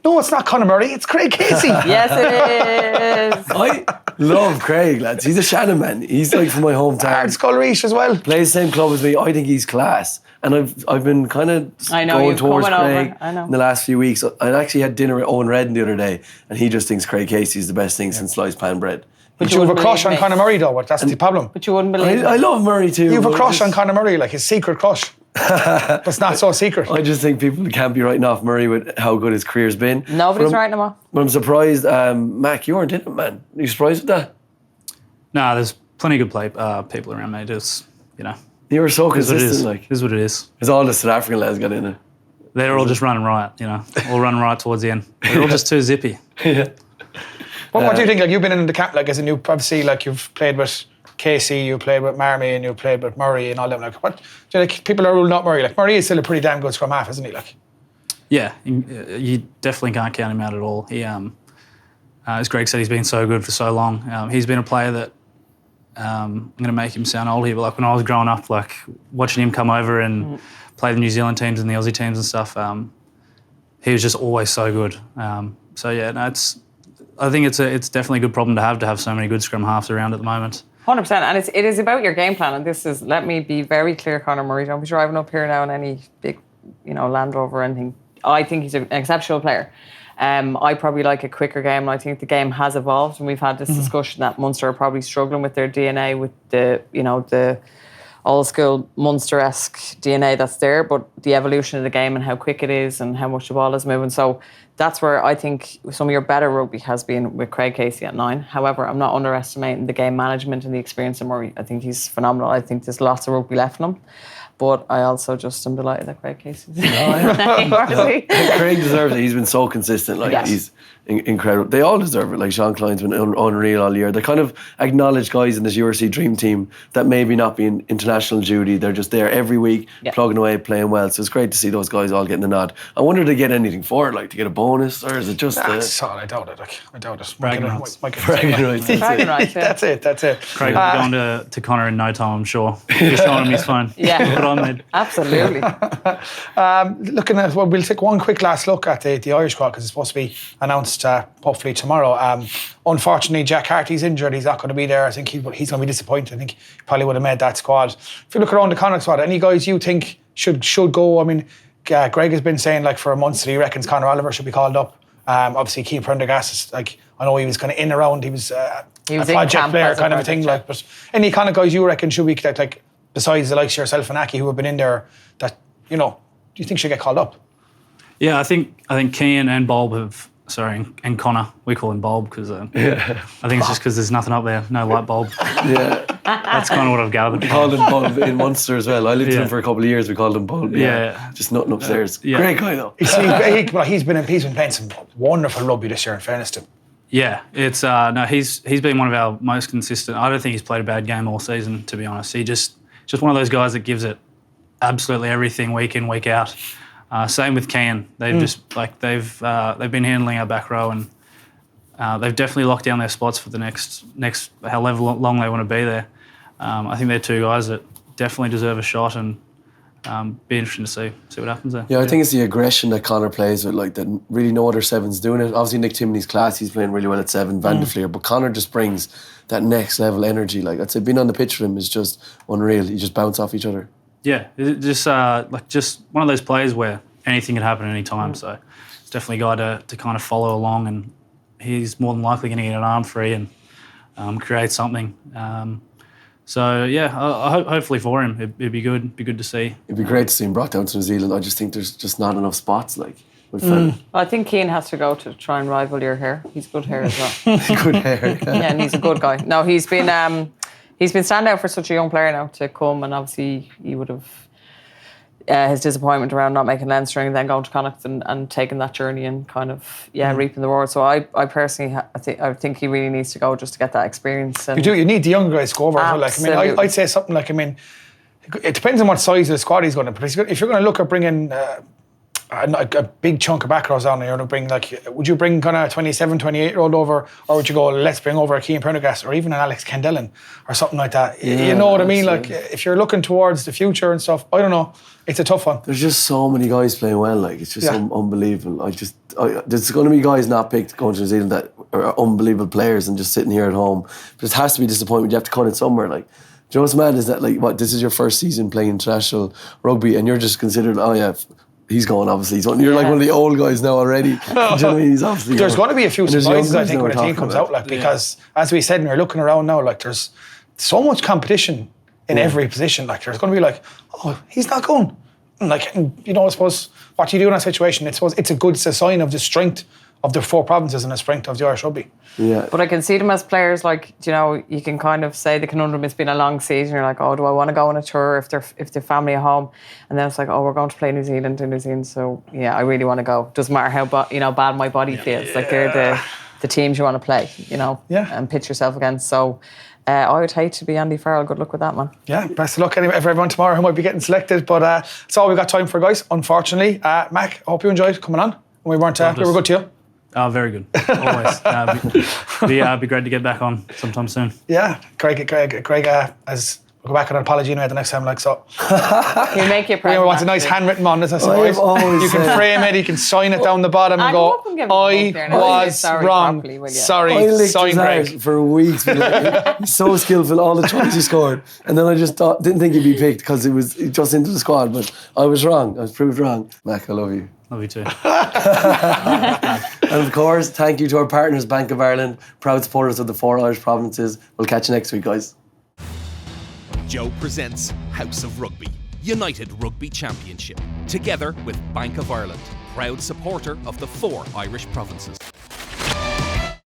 No, it's not Conor Murray, it's Craig Casey. Yes, it is. I love Craig, lads. He's a Shannon man. He's from my hometown. Skullreach as well. Plays the same club as me. I think he's class. And I've been kind of going towards Craig in the last few weeks. I actually had dinner with Owen Redden the other day, and he just thinks Craig Casey is the best thing since sliced pan bread. But you have a crush on Conor Murray, though. That's the problem. But you wouldn't believe it. I love Murray too. You have a crush on Conor Murray, his secret crush. That's not so secret. I just think people can't be writing off Murray with how good his career's been. Nobody's writing him off. But I'm surprised, Mac, you weren't in it, man. Are you surprised with that? No, there's plenty of good people around me. Just, You were so consistent. It is what it is. Because all the South African lads got in it. They're all just running riot, all running riot towards the end. They're all just too zippy. Yeah. What do you think? You've been in the camp, as a new, obviously, you've played with Casey, you played with Marmy, and you played with Murray and all them. What do you people are ruling out Murray? Murray is still a pretty damn good scrum half, isn't he? Yeah, you definitely can't count him out at all. He, as Greg said, he's been so good for so long. He's been a player that I'm going to make him sound old here, but when I was growing up, watching him come over and play the New Zealand teams and the Aussie teams and stuff, he was just always so good. I think it's definitely a good problem to have so many good scrum halves around at the moment. 100%, and it is about your game plan. And this is, let me be very clear, Conor Murray. Don't be driving up here now in any big, Land Rover or anything. I think he's an exceptional player. I probably like a quicker game, and I think the game has evolved. And we've had this discussion that Munster are probably struggling with their DNA, with the old school Munster-esque DNA that's there, but the evolution of the game and how quick it is and how much the ball is moving. So that's where I think some of your better rugby has been with Craig Casey at 9. However, I'm not underestimating the game management and the experience of Murray. I think he's phenomenal. I think there's lots of rugby left in him. But I also just am delighted that Craig Casey's Craig deserves it. He's been so consistent. He's incredible. They all deserve it. Sean Klein's been unreal all year. They kind of acknowledge guys in this URC Dream Team that maybe not be in international duty. They're just there every week, plugging away, playing well. So it's great to see those guys all getting the nod. I wonder, do they get anything for it? To get a bonus, or is it just? I doubt it. I doubt it. Bragging rights. That's it. Craig will be going to Conor in no time, I'm sure. He's showing him his phone. Yeah. Put on there. Absolutely. Looking at, we'll take one quick last look at the Irish squad, because it's supposed to be announced hopefully tomorrow. Unfortunately, Jack Harty's injured. He's not going to be there. I think he's going to be disappointed. I think he probably would have made that squad. If you look around the Connacht squad, any guys you think should go? I mean, Greg has been saying for months that he reckons Conor Oliver should be called up. Obviously, Keane Prendergast is I know he was kind of in around. He was a project player kind of a thing. But any kind of guys you reckon should be besides the likes of yourself and Aki who have been in there, that do you think should get called up? Yeah, I think Keane and Bulb have and Connor. We call him Bulb because I think it's just because there's nothing up there, no light bulb. Yeah. That's kind of what I've gathered. We called him Bulb in Munster as well. I lived with him for a couple of years. We called him Bulb. Yeah. Just nothing upstairs. Yeah. Great guy though. He's been playing some wonderful rugby this year, in fairness to him. Yeah, it's he's been one of our most consistent. I don't think he's played a bad game all season, to be honest. He just one of those guys that gives it absolutely everything week in, week out. Same with Cian. They've they've been handling our back row, and they've definitely locked down their spots for the next however long they want to be there. I think they're two guys that definitely deserve a shot, and be interesting to see what happens there. Yeah, I think it's the aggression that Connor plays with, like, that really no other sevens doing it. Obviously Nick Timoney's class, he's playing really well at 7, Van der Fleer, but Connor just brings that next level energy. Like, I'd say being on the pitch with him is just unreal. You just bounce off each other. Yeah, just one of those players where anything can happen at any time. So it's definitely a guy to kind of follow along, and he's more than likely going to get an arm free and create something. So yeah, hopefully for him, it'd be good. Be good to see. It'd be great to see him brought down to New Zealand. I just think there's just not enough spots. Like, I think Cian has to go to try and rival your hair. He's good hair as well. good hair. Yeah, and he's a good guy. No, he's been standing out for such a young player now to come, and obviously he would have his disappointment around not making Leinster and then going to Connacht and taking that journey and kind of reaping the reward. So I personally I think he really needs to go just to get that experience. And you need the younger guys to go over. Absolutely. Like, I mean, I'd say something like, I mean, it depends on what size of the squad he's going to. But if you're going to look at bringing a big chunk of back rows down there, would you bring kind of 27, 28-year-old over, or would you go, let's bring over a Cian Prendergast or even an Alex Kendellen or something like that? Yeah, you know what I mean? absolutely. Like, if you're looking towards the future and stuff, I don't know. It's a tough one. There's just so many guys playing well. Like, it's just unbelievable. There's going to be guys not picked going to New Zealand that are unbelievable players and just sitting here at home. But it has to be disappointment. You have to cut it somewhere. Like, do you know what's mad is that, like, this is your first season playing international rugby, and you're just considered, he's going, obviously. You're like one of the old guys now already. Do you know what I mean? He's obviously There's going to be a few surprises, I think, now when a team comes out, like, because as we said, when you're looking around now, like, there's so much competition in every position. Like, there's going to be like, oh, he's not going. And like, I suppose what you do in that situation, it's a sign of the strength of the 4 provinces and the strength of the Irish rugby. Yeah. But I can see them as players, like, you can kind of say the conundrum, it's been a long season. You're like, oh, do I want to go on a tour if their family at home? And then it's like, oh, we're going to play New Zealand in New Zealand. So yeah, I really want to go. Doesn't matter how bad my body feels. Like, they're the teams you want to play, and pitch yourself against. So I would hate to be Andy Farrell. Good luck with that, man. Yeah, best of luck anyway for everyone tomorrow who might be getting selected. But that's all we've got time for, guys, unfortunately. Mac, I hope you enjoyed coming on. We were good to you. Oh, very good. Always. Be great to get back on sometime soon. Yeah, Greg, as we'll go back on an apology anyway the next time, like, so. You make your Anyone wants a nice handwritten one, that's always. You can frame it, you can sign it down the bottom and go, I was wrong. Sorry, sign Greg. For weeks. He's so skillful, all the tries he scored. And then I just didn't think he'd be picked because he was just into the squad, but I was wrong. I was proved wrong. Mac, I love you. Love you too. And of course, thank you to our partners, Bank of Ireland, proud supporters of the 4 Irish provinces. We'll catch you next week, guys. Joe presents House of Rugby, United Rugby Championship, together with Bank of Ireland, proud supporter of the 4 Irish provinces.